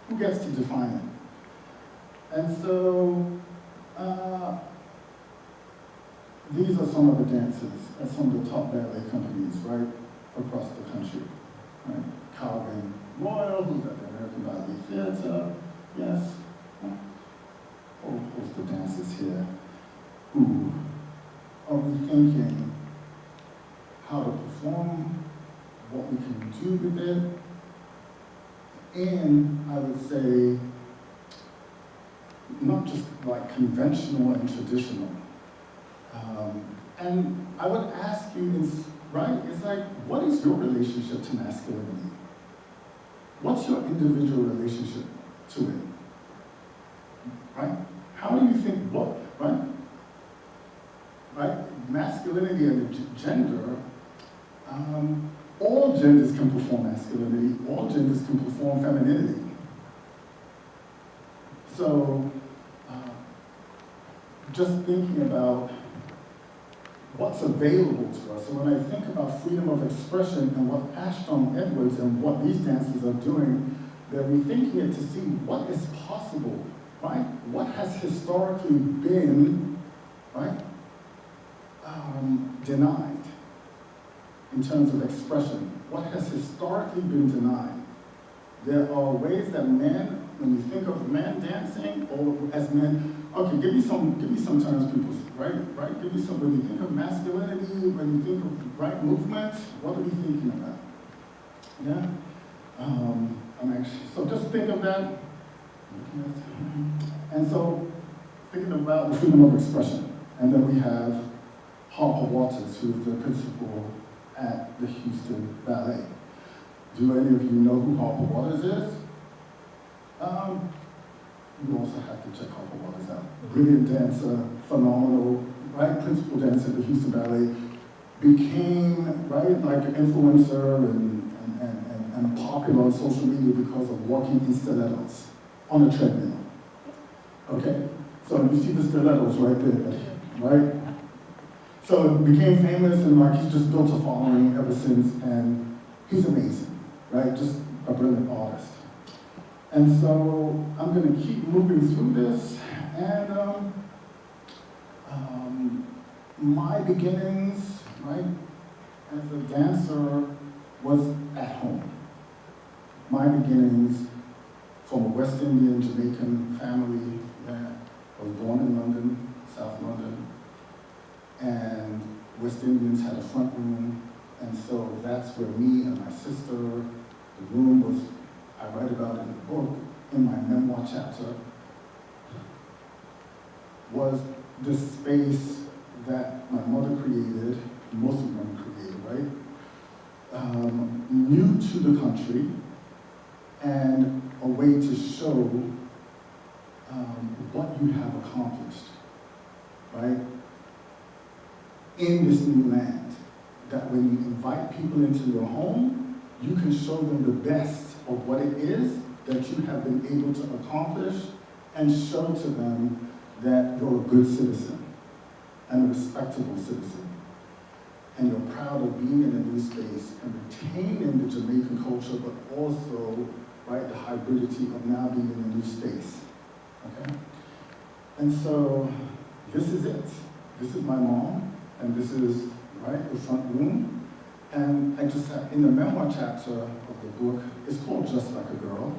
Who gets to define it? And so, these are some of the dancers at some of the top ballet companies, right, across the country. Right? Calvin Royal, who's at the American Ballet Theatre, yes. A whole host of dancers here who are rethinking how to perform, what we can do with it, and I would say, not just like conventional and traditional. And I would ask you, right, it's like, what is your relationship to masculinity? What's your individual relationship to it? Right? How do you think, what, right? Right? Masculinity and gender, all genders can perform masculinity, all genders can perform femininity. So, just thinking about what's available to us. So when I think about freedom of expression and what Ashton Edwards and what these dancers are doing, they're rethinking it to see what is possible, right? What has historically been, right, denied in terms of expression. What has historically been denied? There are ways that men, when you think of men dancing, or as men, okay, give me some terms, people, right? Give me some, when you think of masculinity, when you think of, right, movement, what are we thinking about? Yeah? So just think of that. And so, thinking about the freedom of expression. And then we have Harper Waters, who is the principal at the Houston Ballet. Do any of you know who Harper Waters is? You also have to check Harper Waters out. Brilliant dancer, phenomenal, right? Principal dancer at the Houston Ballet. Became, right, like an influencer and popular on social media because of walking in stilettos on a treadmill. Okay? So you see the stilettos right there, right? So it became famous and like he's just built a following ever since, and he's amazing, right? Just a brilliant artist. And so I'm going to keep moving through this, and my beginnings, right, as a dancer was at home. My beginnings from a West Indian Jamaican family that was born in London, South London, and West Indians had a front room, and so that's where me and my sister, the room was, I write about it in the book, in my memoir chapter, was this space that my mother created, most of them created, right? New to the country, and a way to show what you have accomplished, right? In this new land, that when you invite people into your home, you can show them the best of what it is that you have been able to accomplish, and show to them that you're a good citizen and a respectable citizen, and you're proud of being in a new space and retaining the Jamaican culture, but also, right, the hybridity of now being in a new space, okay? And so, this is it. This is my mom, and this is, right, the front room. And I just, in the memoir chapter of the book, it's called Just Like a Girl.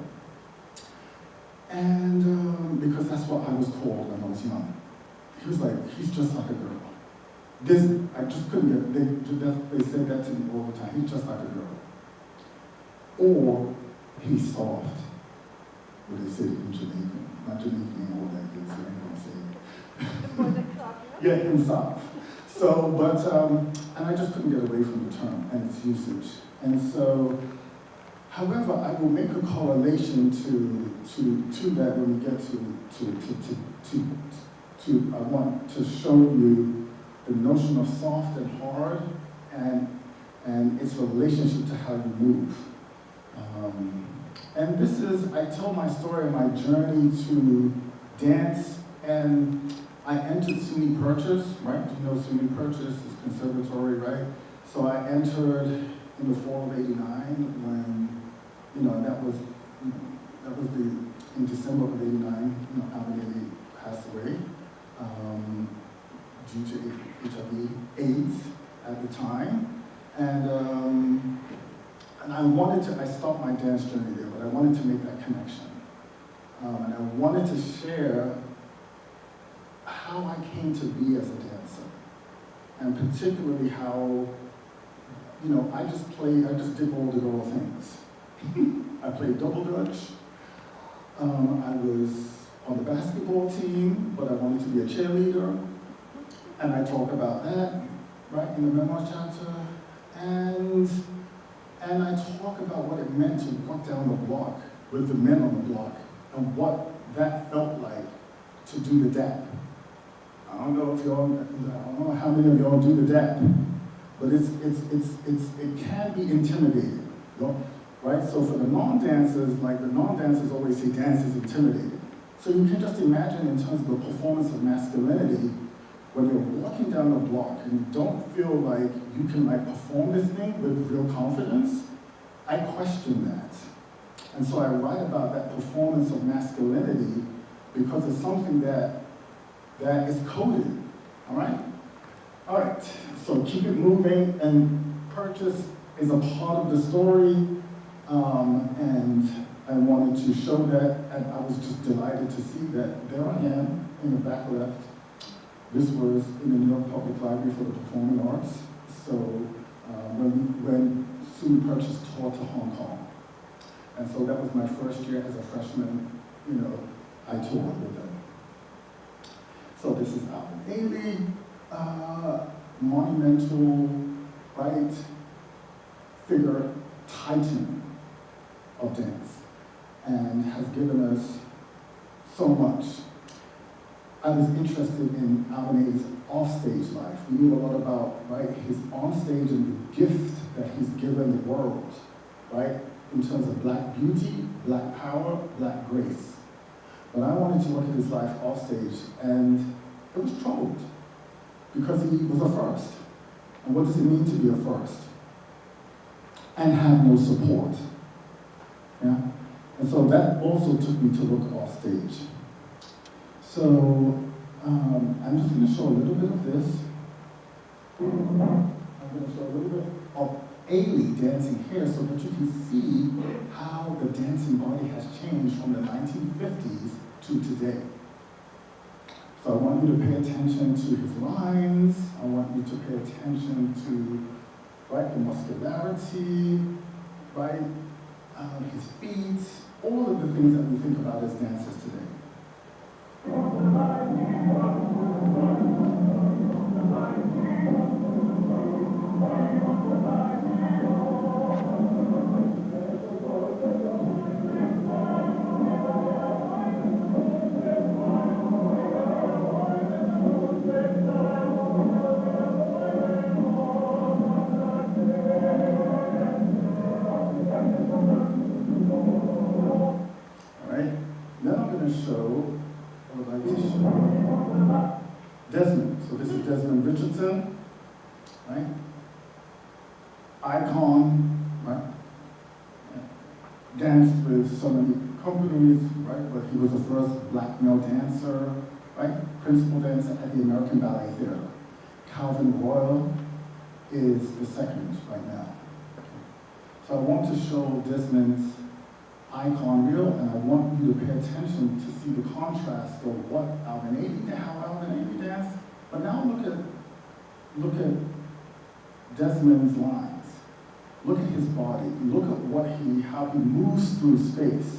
And because that's what I was called when I was young. He was like, he's just like a girl. I just couldn't get, they said that to me all the time, he's just like a girl. Or, he's soft, what they said in Jamaican. Not Jamaican and all that good, so I ain't gonna say it. Yeah, and soft. So, but, and I just couldn't get away from the term and its usage. And so, however, I will make a correlation to that when we get to I want to show you the notion of soft and hard and its relationship to how you move. And this is, I tell my story, my journey to dance, and I entered SUNY Purchase, right? You know SUNY Purchase is conservatory, right? So I entered in the fall of '89 when, and that was in December of '89, Alvin passed away due to HIV/AIDS at the time. And I stopped my dance journey there, but I wanted to make that connection. And I wanted to share how I came to be as a dancer, and particularly how, I just did all the girl things. I played double dutch. I was on the basketball team, but I wanted to be a cheerleader. And I talk about that, right, in the memoir chapter. And I talk about what it meant to walk down the block with the men on the block and what that felt like to do the dap. I don't know how many of y'all do the dap, but it can be intimidating, right? So for the non-dancers, always say dance is intimidating. So you can just imagine in terms of the performance of masculinity, when you're walking down the block and you don't feel like you can perform this thing with real confidence, I question that. And so I write about that performance of masculinity because it's something that is coded, all right? All right, so keep it moving, and Purchase is a part of the story, and I wanted to show that, and I was just delighted to see that there I am in the back left. This was in the New York Public Library for the Performing Arts, so when SUNY Purchase toured to Hong Kong. And so that was my first year as a freshman, I toured with them. So this is Alvin Ailey, monumental, right, figure, titan of dance, and has given us so much. I was interested in Alvin Ailey's offstage life. We knew a lot about, right, his onstage and the gift that he's given the world, right, in terms of Black beauty, Black power, Black grace. But I wanted to look at his life offstage, and it was troubled because he was a first. And what does it mean to be a first? And have no support. Yeah? And so that also took me to look offstage. So I'm just going to show a little bit of this. I'm going to show a little bit of Ailey dancing here so that you can see how the dancing body has changed from the 1950s to today. So I want you to pay attention to his lines. I want you to pay attention to, right, the muscularity, right, his feet, all of the things that we think about as dancers today. Desmond. So this is Desmond Richardson, right? Icon, right? Danced with so many companies, right? But he was the first Black male dancer, right? Principal dancer at the American Ballet Theater. Calvin Royal is the second right now. So I want to show Desmond's icon reel, and I want you to pay attention to see the contrast of what Alvin Ailey did, how Alvin Ailey danced. But now look at Desmond's lines. Look at his body. Look at how he moves through space.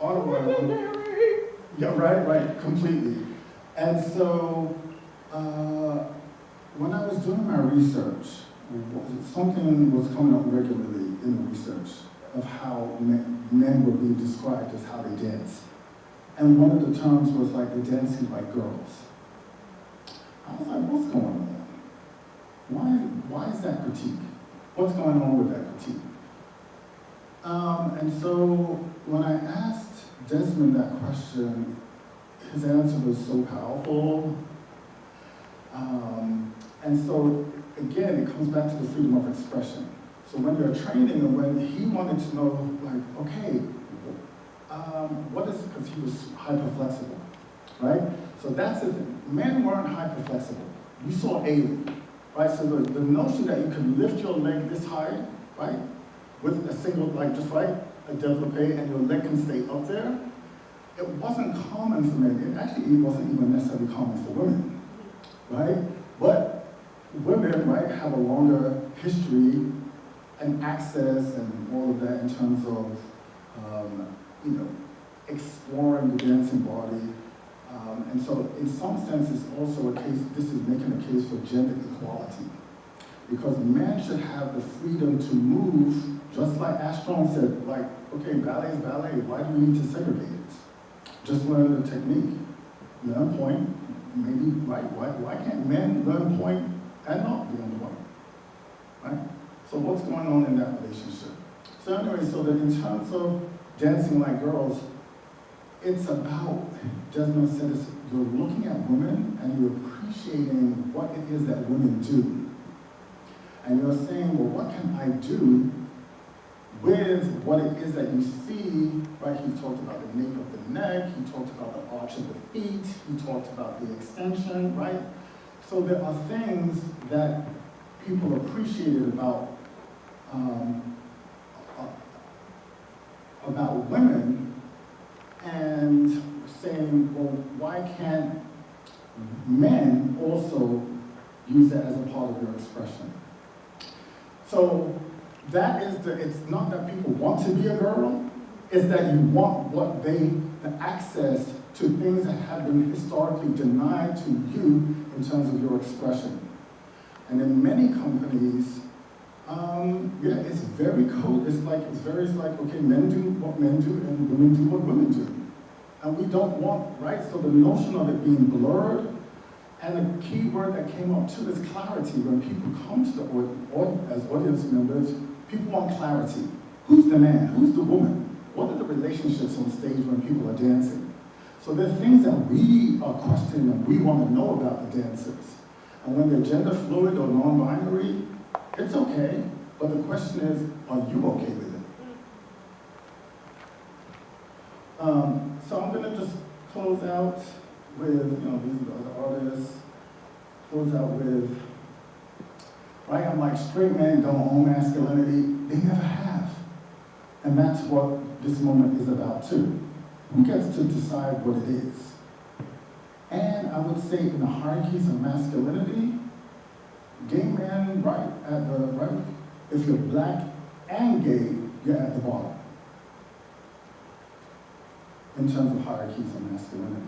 part of what I want. Yeah, right, completely. And so, when I was doing my research, something was coming up regularly in the research of how men were being described as how they dance. And one of the terms was like they're dancing like girls. I was like, what's going on? Why is that critique? What's going on with that critique? And so when I asked Desmond that question, his answer was so powerful. And so again, it comes back to the freedom of expression. So when you're training, and when he wanted to know, like, okay, what is, because he was hyperflexible, right? So that's it. Men weren't hyperflexible. You saw alien, right? So the notion that you could lift your leg this high, right, with a single, like just right, a développé, and your leg can stay up there, it wasn't common for men. It actually wasn't even necessarily common for women, right? But women, right, have a longer history and access and all of that in terms of, you know, exploring the dancing body. And so in some sense, it's also a case, this is making a case for gender equality. Because men should have the freedom to move, just like Ashton said, like, okay, ballet is ballet, why do we need to segregate it? Just learn the technique. Learn point, maybe, right? Why can't men learn point and not be on point? Right? So what's going on in that relationship? So anyway, so that in terms of dancing like girls, it's about, Desmond said this, you're looking at women and you're appreciating what it is that women do. And you're saying, well, what can I do with what it is that you see, right? He talked about the nape of the neck, he talked about the arch of the feet, he talked about the extension, right? So there are things that people appreciated about women, and saying, well, why can't men also use that as a part of your expression? So that is it's not that people want to be a girl, it's that you want the access to things that have been historically denied to you in terms of your expression. And in many companies, yeah, it's very cold. It's like, okay, men do what men do and women do what women do. And we don't want, right? So the notion of it being blurred, and the key word that came up too is clarity. When people come to the as audience members, people want clarity. Who's the man? Who's the woman? What are the relationships on stage when people are dancing? So there are things that we are questioning and we want to know about the dancers. And when they're gender fluid or non-binary, it's okay, but the question is, are you okay with it? So I'm gonna just close out with, you know, these are the other artists, close out with, right, I'm like, straight men don't own masculinity, they never have. And that's what this moment is about too. Who gets to decide what it is? And I would say in the hierarchies of masculinity, gay men, right, if you're black and gay, you're at the bottom in terms of hierarchies of masculinity.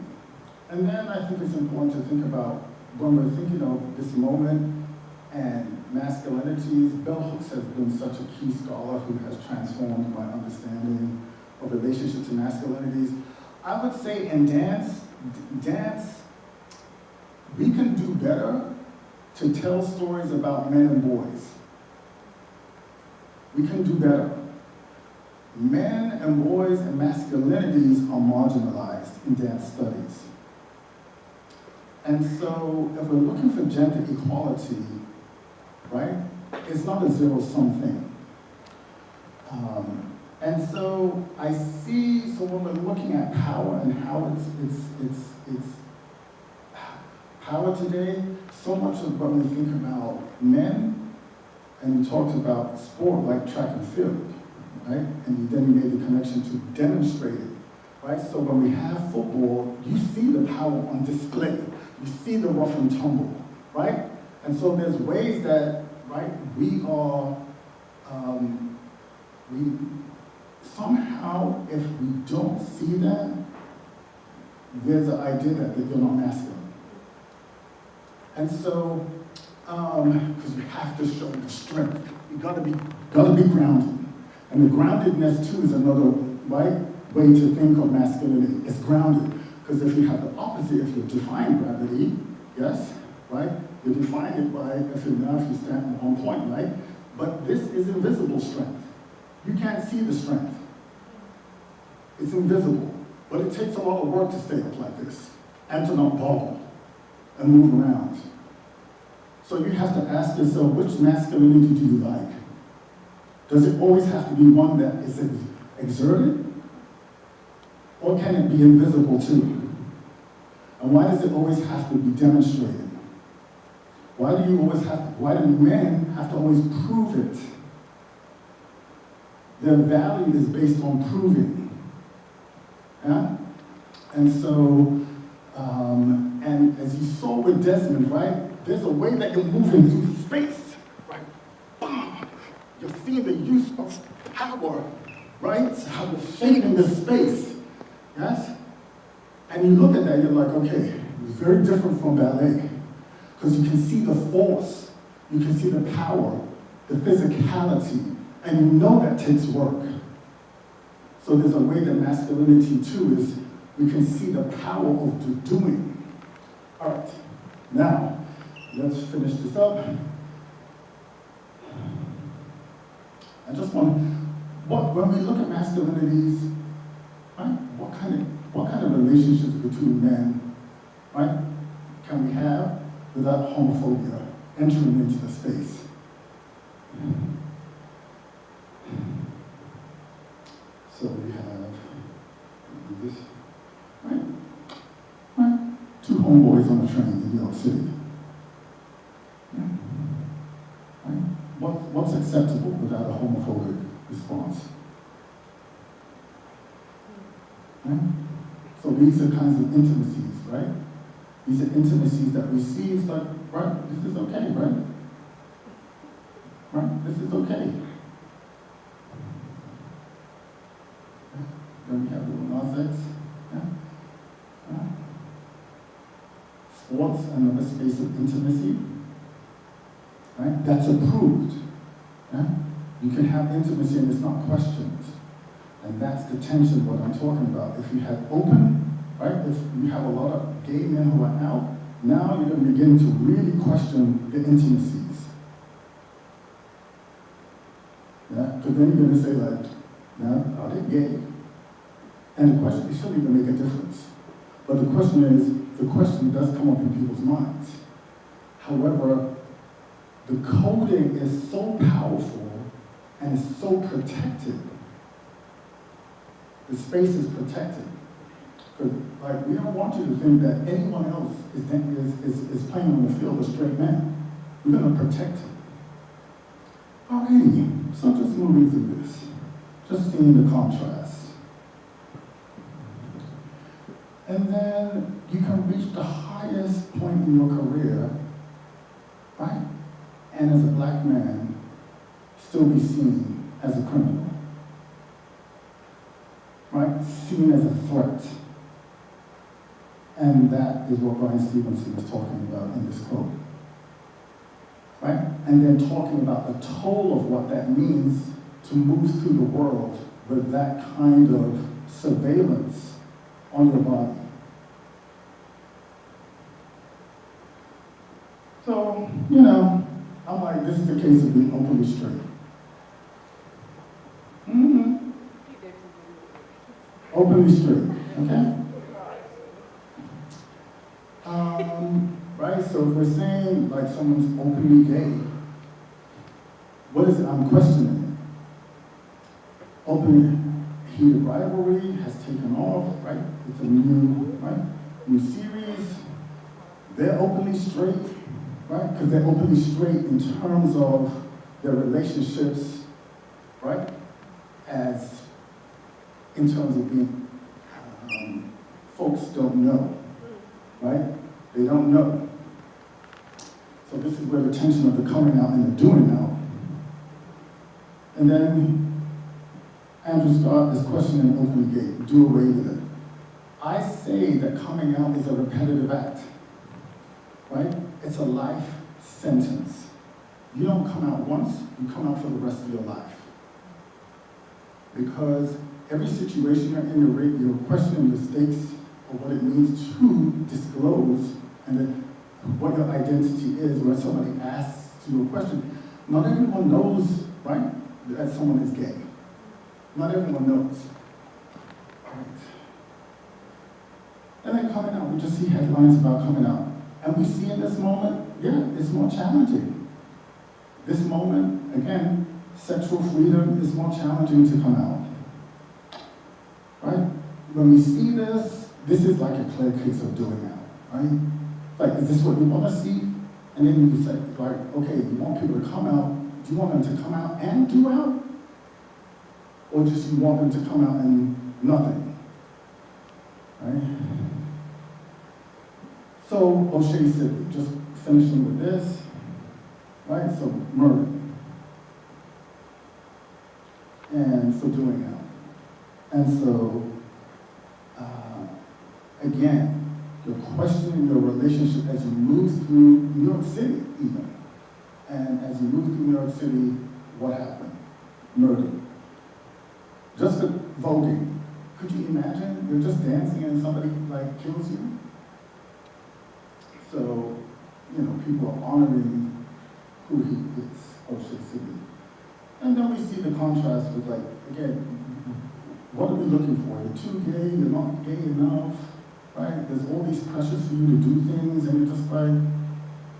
And then I think it's important to think about when we're thinking of this moment and masculinities. Bell Hooks has been such a key scholar who has transformed my understanding of relationships to masculinities. I would say in dance, we can do better to tell stories about men and boys. We can do better. Men and boys and masculinities are marginalized in dance studies. And so if we're looking for gender equality, right, it's not a zero-sum thing. And so I see, so when we're looking at power and how it's power today, so much of what we think about men, and we talked about sport like track and field, right? And then you made the connection to demonstrate it, right? So when we have football, you see the power on display. You see the rough and tumble, right? And so there's ways that, right, we are, somehow, if we don't see that, there's an idea that you're not masculine. And so, because we have to show the strength, you gotta be grounded. And the groundedness too is another way to think of masculinity. It's grounded. Because if you have the opposite, if you define gravity, yes, right? You define it by, if you stand on point, right? But this is invisible strength. You can't see the strength. It's invisible. But it takes a lot of work to stay up like this and to not bobble and move around. So you have to ask yourself, which masculinity do you like? Does it always have to be one that is exerted? Or can it be invisible too? And why does it always have to be demonstrated? Why do men have to always prove it? Their value is based on proving. Yeah? And so, and as you saw with Desmond, right? There's a way that you're moving through space, right? Boom! You're seeing the use of power, right? How you're shaping the space, yes? And you look at that, you're like, okay, it's very different from ballet. Because you can see the force, you can see the power, the physicality, and you know that takes work. So there's a way that masculinity too is, we can see the power of the doing. All right, now, let's finish this up. I just want, when we look at masculinities, right, what kind of relationships between men, right, can we have without homophobia entering into the space? So we have this, right? Two homeboys on a train in New York City. Yeah. Right? What's acceptable without a homophobic response? Right? So these are kinds of intimacies, right? These are intimacies that we see, it's like, right, this is okay, right? Right? This is okay. Then we have little Nas X. Yeah? Sports, another space of intimacy. Right? That's approved. Yeah? You can have intimacy and it's not questioned. And that's the tension, what I'm talking about. If you have open, right? If you have a lot of gay men who are out, now you're going to begin to really question the intimacies. Yeah? Because then you're going to say like, now, are they gay? And the question, it shouldn't even make a difference. But the question does come up in people's minds. However, the coding is so powerful and is so protected. The space is protected. Because like, we don't want you to think that anyone else is playing on the field with straight men. We're going to protect it. Alrighty, so just moving through this. Just seeing the contrast. And then you can reach the highest point in your career, right? And as a black man, still be seen as a criminal, right? Seen as a threat. And that is what Brian Stevenson was talking about in this quote, right? And then talking about the toll of what that means to move through the world with that kind of surveillance on your body. So, you know, I'm like, this is a case of being openly straight. Mm-hmm. Openly straight, okay? Right, so if we're saying like someone's openly gay, what is it I'm questioning? Openly heated rivalry has taken off, right? It's a new series. They're openly straight, right? Because they're openly straight in terms of their relationships, right? As in terms of being, folks don't know, right? They don't know. So this is where the tension of the coming out and the doing out. And then Andrew Scott is questioning open the gate, do away with it. I say that coming out is a repetitive act, right? It's a life sentence. You don't come out once, you come out for the rest of your life. Because every situation you're in, you're questioning the stakes of what it means to disclose and then what your identity is when somebody asks you a question. Not everyone knows, right, that someone is gay. Not everyone knows. Right. And then coming out, we just see headlines about coming out. And we see in this moment, yeah, it's more challenging. This moment, again, sexual freedom is more challenging to come out. Right? When we see this, this is like a clear case of doing out, right? Like, is this what you want to see? And then you say, like, okay, you want people to come out, do you want them to come out and do out? Or just you want them to come out and nothing? Right? So O'Shea said, just finishing with this, right? So murder. And for doing out. And so, again, you're questioning your relationship as you move through New York City, even. And as you move through New York City, what happened? Murder. Just for voting. Could you imagine? You're just dancing and somebody, like, kills you? So, you know, people are honoring who he is, O'Shea City. And then we see the contrast with, like, again, what are we looking for? You're too gay, you're not gay enough, right? There's all these pressures for you to do things, and you're just like,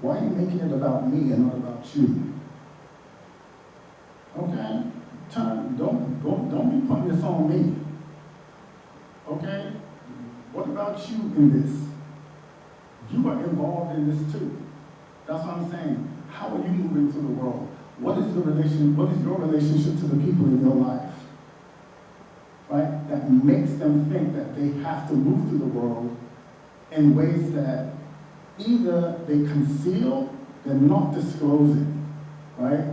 why are you making it about me and not about you? Okay? Don't be putting this on me. Okay? What about you in this? You are involved in this too. That's what I'm saying. How are you moving through the world? What is your relationship to the people in your life? Right? That makes them think that they have to move through the world in ways that either they conceal, they're not disclosing, right?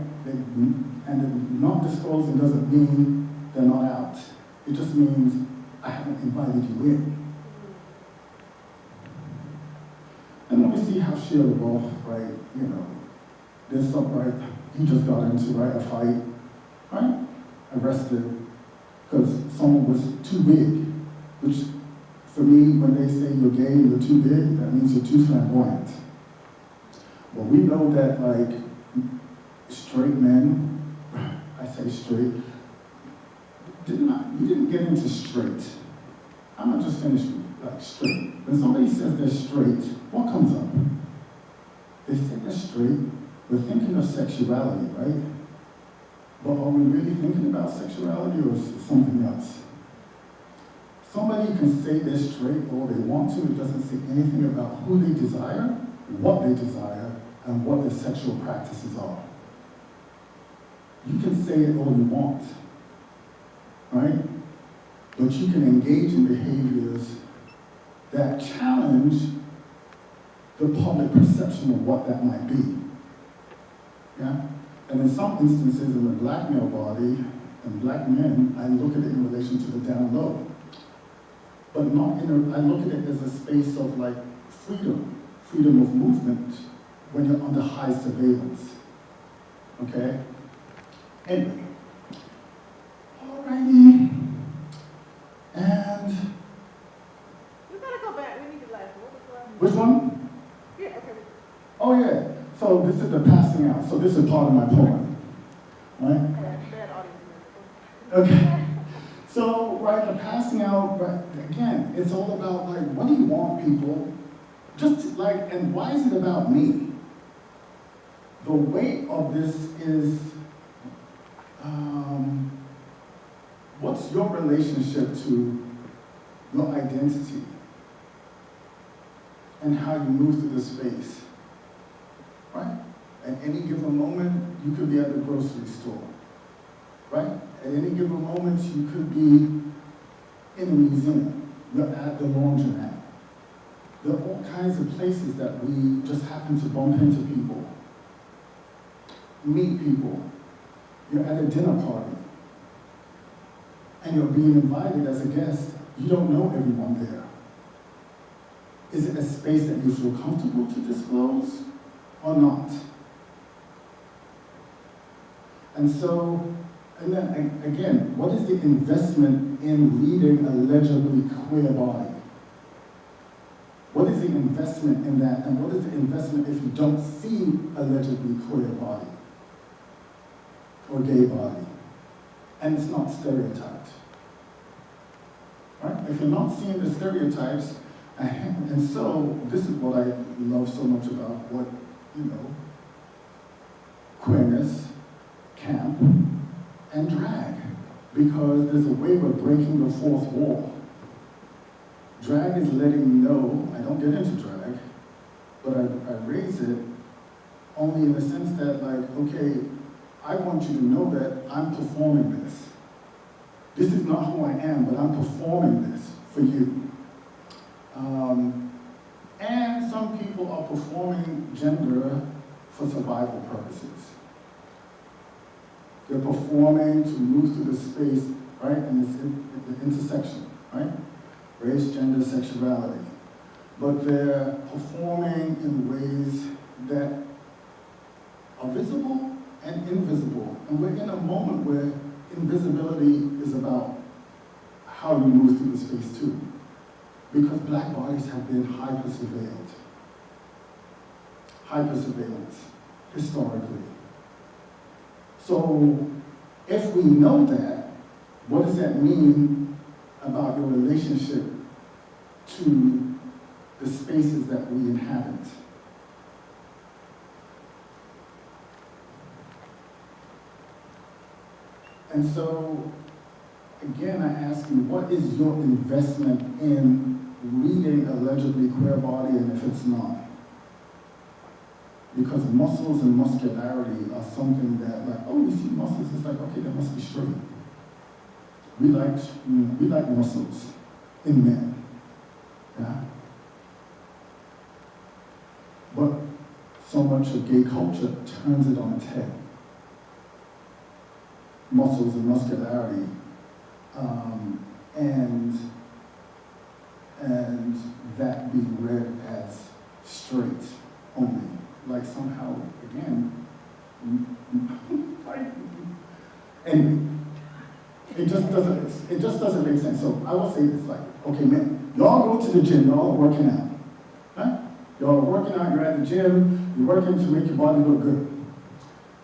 And not disclosing doesn't mean they're not out. It just means I haven't invited you in. And then we see how Shia LaBeouf, right, you know, there's some, right, he just got into, right, a fight, right, arrested, because someone was too big, which for me, when they say you're gay and you're too big, that means you're too flamboyant. Well, we know that, like, straight men, I say straight, you didn't get into straight. I'm not just finished with, like, straight. When somebody says they're straight, what comes up? They say they're straight, we're thinking of sexuality, right? But are we really thinking about sexuality, or is it something else? Somebody can say they're straight all they want to, it doesn't say anything about who they desire, what they desire, and what their sexual practices are. You can say it all you want, right? But you can engage in behaviors that challenge the public perception of what that might be. Yeah? And in some instances, in the black male body and black men, I look at it in relation to the down low. But I look at it as a space of, like, freedom of movement when you're under high surveillance. Okay? Anyway. Alrighty. And We gotta go back. We need the last one. What was the last one? which one? Yeah, okay. Oh yeah. So this is the passing out. So this is part of my poem. Right? Bad audience. Okay. So, right, the passing out, right, again, it's all about, like, what do you want, people? Just, like, and why is it about me? The weight of this is, what's your relationship to your identity and how you move through this space, right? At any given moment, you could be at the grocery store, right? At any given moment, you could be in a museum, you're at the laundromat. There are all kinds of places that we just happen to bump into people, meet people. You're at a dinner party. and you're being invited as a guest, you don't know everyone there. Is it a space that you feel comfortable to disclose or not? And so, and then again, what is the investment in leading a allegedly queer body? What is the investment in that, and what is the investment if you don't see allegedly queer body or gay body, and it's not stereotyped? Right? If you're not seeing the stereotypes, and so this is what I love so much about what, queerness, camp, and drag, because there's a way we're breaking the fourth wall. Drag is letting me know, I don't get into drag, but I raise it only in the sense that, like, okay, I want you to know that I'm performing this. This is not who I am, but I'm performing this for you. And some people are performing gender for survival purposes. They're performing to move through the space, right? And it's the intersection, right? Race, gender, sexuality. But they're performing in ways that are visible and invisible. And we're in a moment where invisibility is about how you move through the space too. Because black bodies have been hyper-surveilled. Hyper-surveillance, historically. So, if we know that, what does that mean about your relationship to the spaces that we inhabit? And so, again, I ask you, what is your investment in reading allegedly queer body, and if it's not? Because muscles and muscularity are something that, like, oh, we see muscles, it's like, okay, they must be straight. We like muscles in men, yeah? But so much of gay culture turns it on its head. Muscles and muscularity, and that being read as straight only. Like somehow, again, anyway, it just doesn't make sense. So I will say this, like, okay, men, y'all go to the gym, y'all are working out, right? Y'all are working out, you're at the gym, you're working to make your body look good.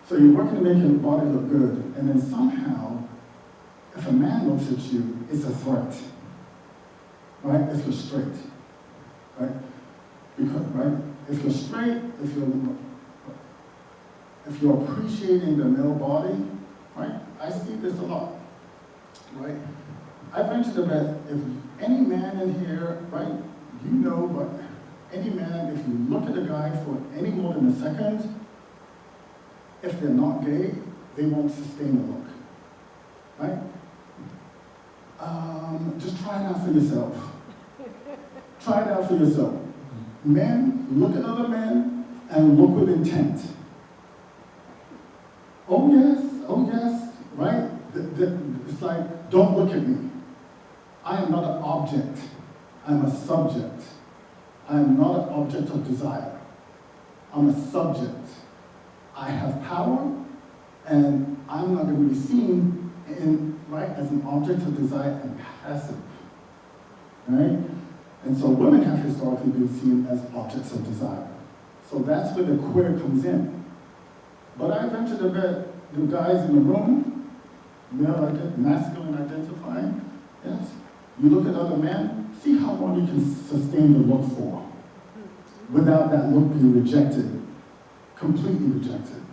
So you're working to make your body look good, and then somehow, if a man looks at you, it's a threat, right? If you're straight, right? Because, right? If you're straight, if you're appreciating the male body, right? I see this a lot, right? I venture to bet if any man in here, right, but any man, if you look at a guy for any more than a second, if they're not gay, they won't sustain the look, right? Just try it out for yourself. Try it out for yourself. Men, look at other men and look with intent. Oh yes, right? It's like, don't look at me. I am not an object. I'm a subject. I am not an object of desire. I'm a subject. I have power, and I'm not going to be seen as an object of desire and passive, right? And so women have historically been seen as objects of desire. So that's where the queer comes in. But I venture to bet the guys in the room, masculine identifying, yes, you look at other men, see how long you can sustain the look for without that look being rejected, completely rejected.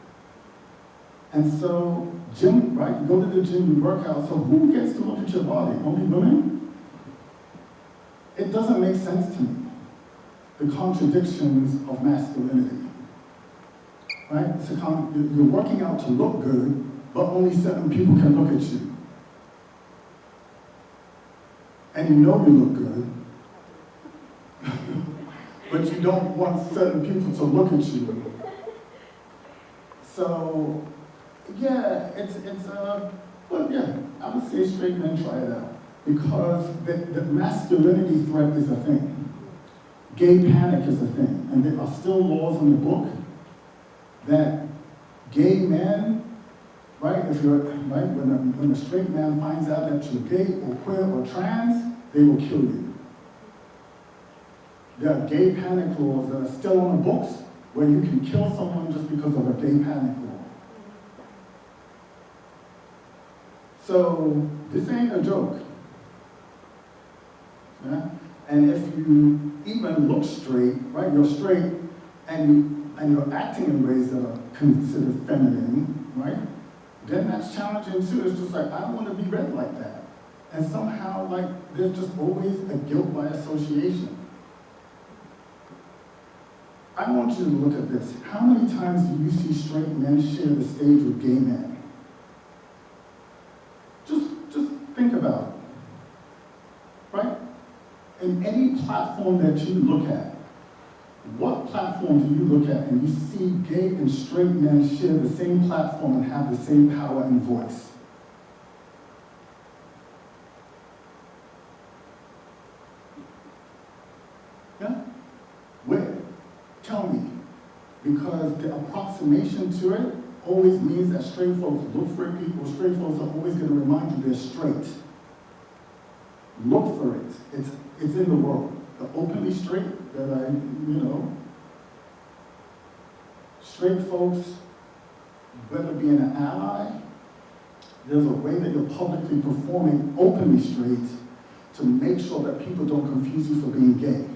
And so, gym, right? You go to the gym, you work out, so who gets to look at your body? Only women? It doesn't make sense to me, the contradictions of masculinity, right? You're working out to look good, but only certain people can look at you. And you know you look good, but you don't want certain people to look at you. So, yeah, But yeah, I would say straight men try it out. Because the masculinity threat is a thing. Gay panic is a thing. And there are still laws in the book that gay men, right, if you're, right, when a straight man finds out that you're gay or queer or trans, they will kill you. There are gay panic laws that are still on the books where you can kill someone just because of a gay panic law. So this ain't a joke. Yeah? And if you even look straight, right, you're straight and you're acting in ways that are considered feminine, right, then that's challenging too. It's just like, I don't want to be read like that. And somehow, like, there's just always a guilt by association. I want you to look at this. How many times do you see straight men share the stage with gay men? Just think about it, right? In any platform that you look at, what platform do you look at and you see gay and straight men share the same platform and have the same power and voice? Yeah? Where? Tell me. Because the approximation to it always means that straight folks look for people. Straight folks are always going to remind you they're straight. Look for it. It's in the world. The openly straight that straight folks, whether being an ally, there's a way that you're publicly performing openly straight to make sure that people don't confuse you for being gay.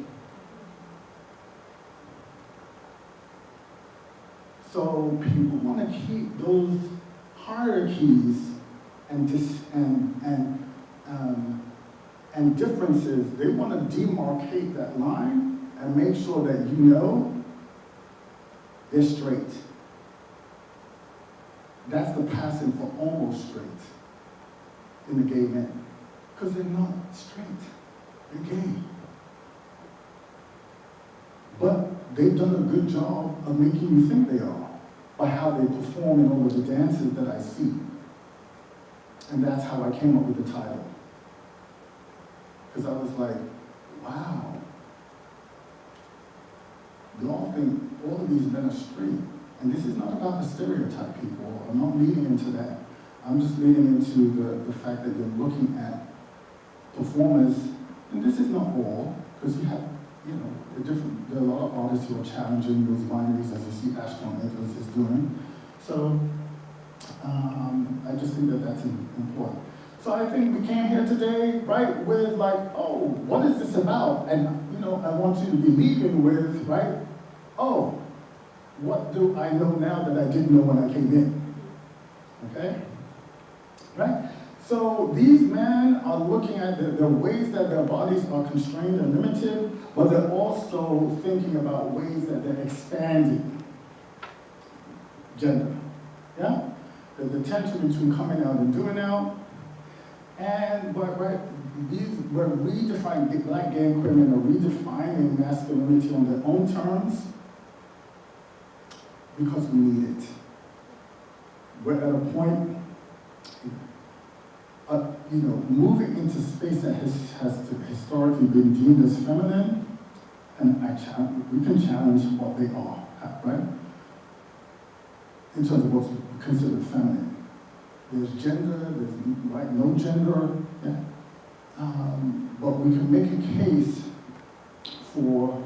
So people want to keep those hierarchies and differences. They want to demarcate that line and make sure that you know they're straight. That's the passing for almost straight in the gay men. Because they're not straight. They're gay. But they've done a good job of making you think they are by how they perform in all of the dances that I see. And that's how I came up with the title. Because I was like, wow, y'all think all of these men are straight. And this is not about the stereotype, people. I'm not leading into that. I'm just leading into the fact that you're looking at performers, and this is not all, because you have, there are a lot of artists who are challenging those binaries, as you see Ashton Edwards is doing. So I just think that that's important. So I think we came here today, right, with like, oh, what is this about? And, I want you to be leaving with, right, oh, what do I know now that I didn't know when I came in? Okay? Right? So these men are looking at the ways that their bodies are constrained and limited, but they're also thinking about ways that they're expanding gender. Yeah? There's the tension between coming out and doing out. And we're redefining, black gay and queer men are redefining masculinity on their own terms because we need it. We're at a point, moving into space that has historically been deemed as feminine, and we can challenge what they are, right? In terms of what's considered feminine. There's gender, there's no gender, yeah. But we can make a case for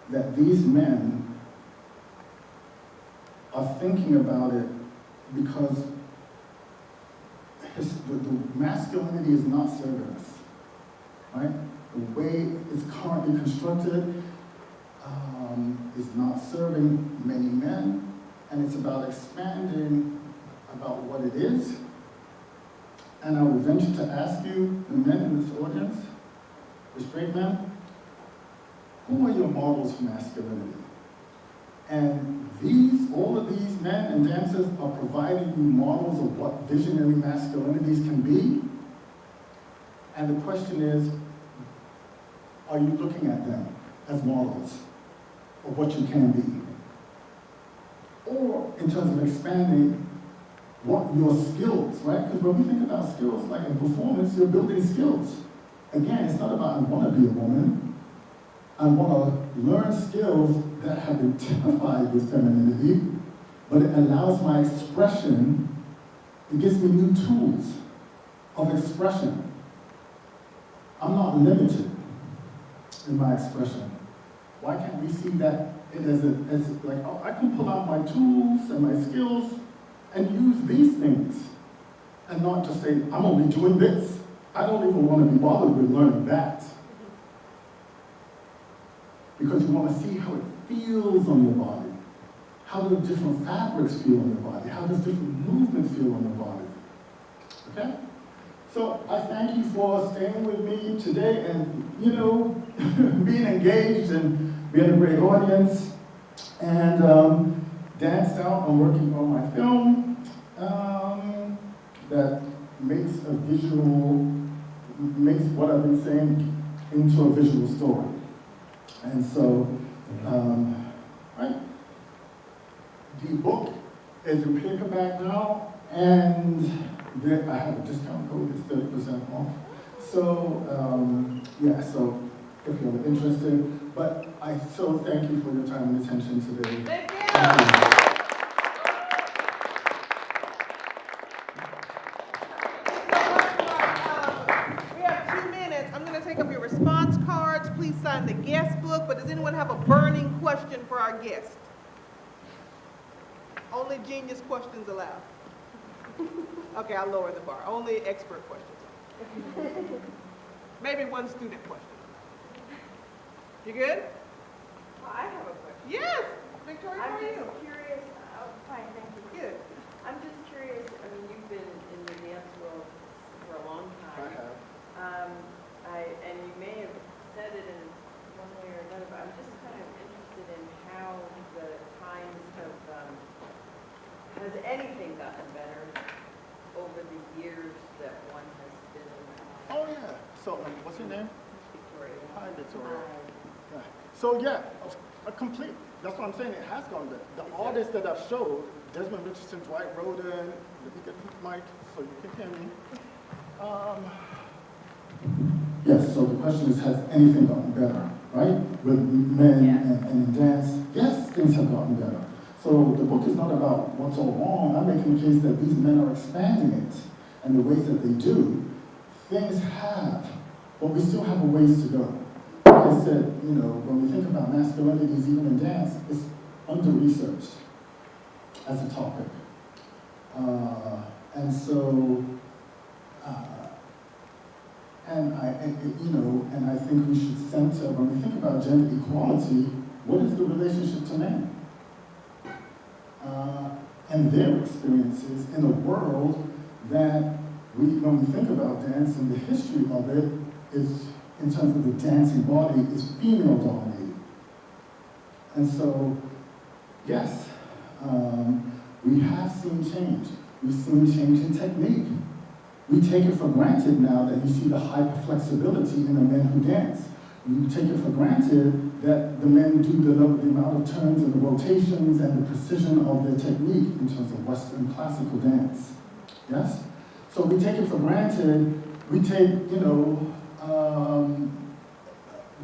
that these men are thinking about it because the masculinity is not serving us, right? The way it's currently constructed is not serving many men, and it's about expanding about what it is. And I would venture to ask you, the men in this audience, the straight men, who are your models for masculinity? And all of these men and dancers are providing you models of what visionary masculinities can be. And the question is, are you looking at them as models of what you can be? or in terms of expanding what your skills, right? Because when we think about skills, like in performance, you're building skills. Again, it's not about I want to be a woman. I want to learn skills that have been typified with femininity, but it allows my expression, it gives me new tools of expression. I'm not limited in my expression. Why can't we see that it as like, oh, I can pull out my tools and my skills and use these things and not just say, I'm only doing this. I don't even want to be bothered with learning that. Because you want to see how it feels on your body. How do different fabrics feel on your body? How does different movement feel on your body? Okay? So I thank you for staying with me today and, you know, being engaged, and we had a great audience. And danced out on working on my film that makes what I've been saying into a visual story. And so, right, the book is in paperback now, and I have a discount code, it's 30% off. So, yeah, so if you're interested, but I so thank you for your time and attention today. Thank you. Thank you. We have 2 minutes. I'm going to take up your response cards. Please sign the guest book. But does anyone have a burning question for our guest? Only genius questions allowed. Okay, I'll lower the bar. Only expert questions. Maybe one student question. You good? Well, I have a question. Yes. Victoria, how are you? I'm just curious. Oh, fine, thank you. Good. I'm just curious. I mean, you've been in the dance world for a long time. I have. And you may have said it in one way or another, but I'm just kind of interested in how the times have, has anything gotten better over the years that one has been in? Oh yeah. So what's your name? Victoria. Hi, Victoria. Yeah. So yeah, a complete. That's what I'm saying. It has gone better. The artists that I've showed, Desmond Richardson, Dwight Roden. Let me get the mic so you can hear me. Yes. So the question is, has anything gotten better? Right? With men and in dance, yes, things have gotten better. So the book is not about what's all wrong. I'm making the case that these men are expanding it, and the ways that they do, things have, but we still have a ways to go. Like I said, you know, when we think about masculinities, even in dance, it's under-researched as a topic. And so, and I think we should center, when we think about gender equality, what is the relationship to men? And their experiences in a world that when we think about dance and the history of it, is, in terms of the dancing body, is female dominated. And so, yes, we have seen change. We've seen change in technique. We take it for granted now that you see the hyperflexibility in the men who dance. You take it for granted that the men do the amount of turns and the rotations and the precision of their technique in terms of Western classical dance. Yes? So we take it for granted. We take, you know,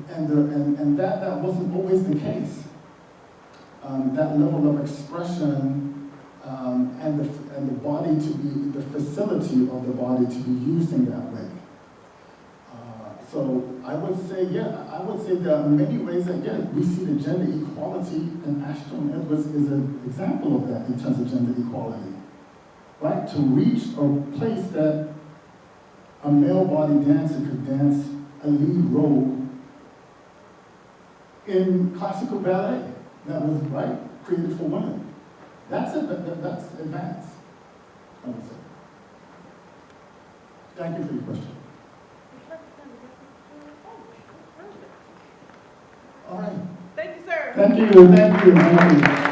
and that wasn't always the case. That level of expression and the body to be, the facility of the body to be used in that way. So I would say, there are many ways that, we see the gender equality, and Ashton Edwards is an example of that in terms of gender equality. Right? To reach a place that a male body dancer could dance a lead role in classical ballet that was, right, created for women. That's advanced, I would say. Thank you for your question. All right. Thank you, sir. Thank you.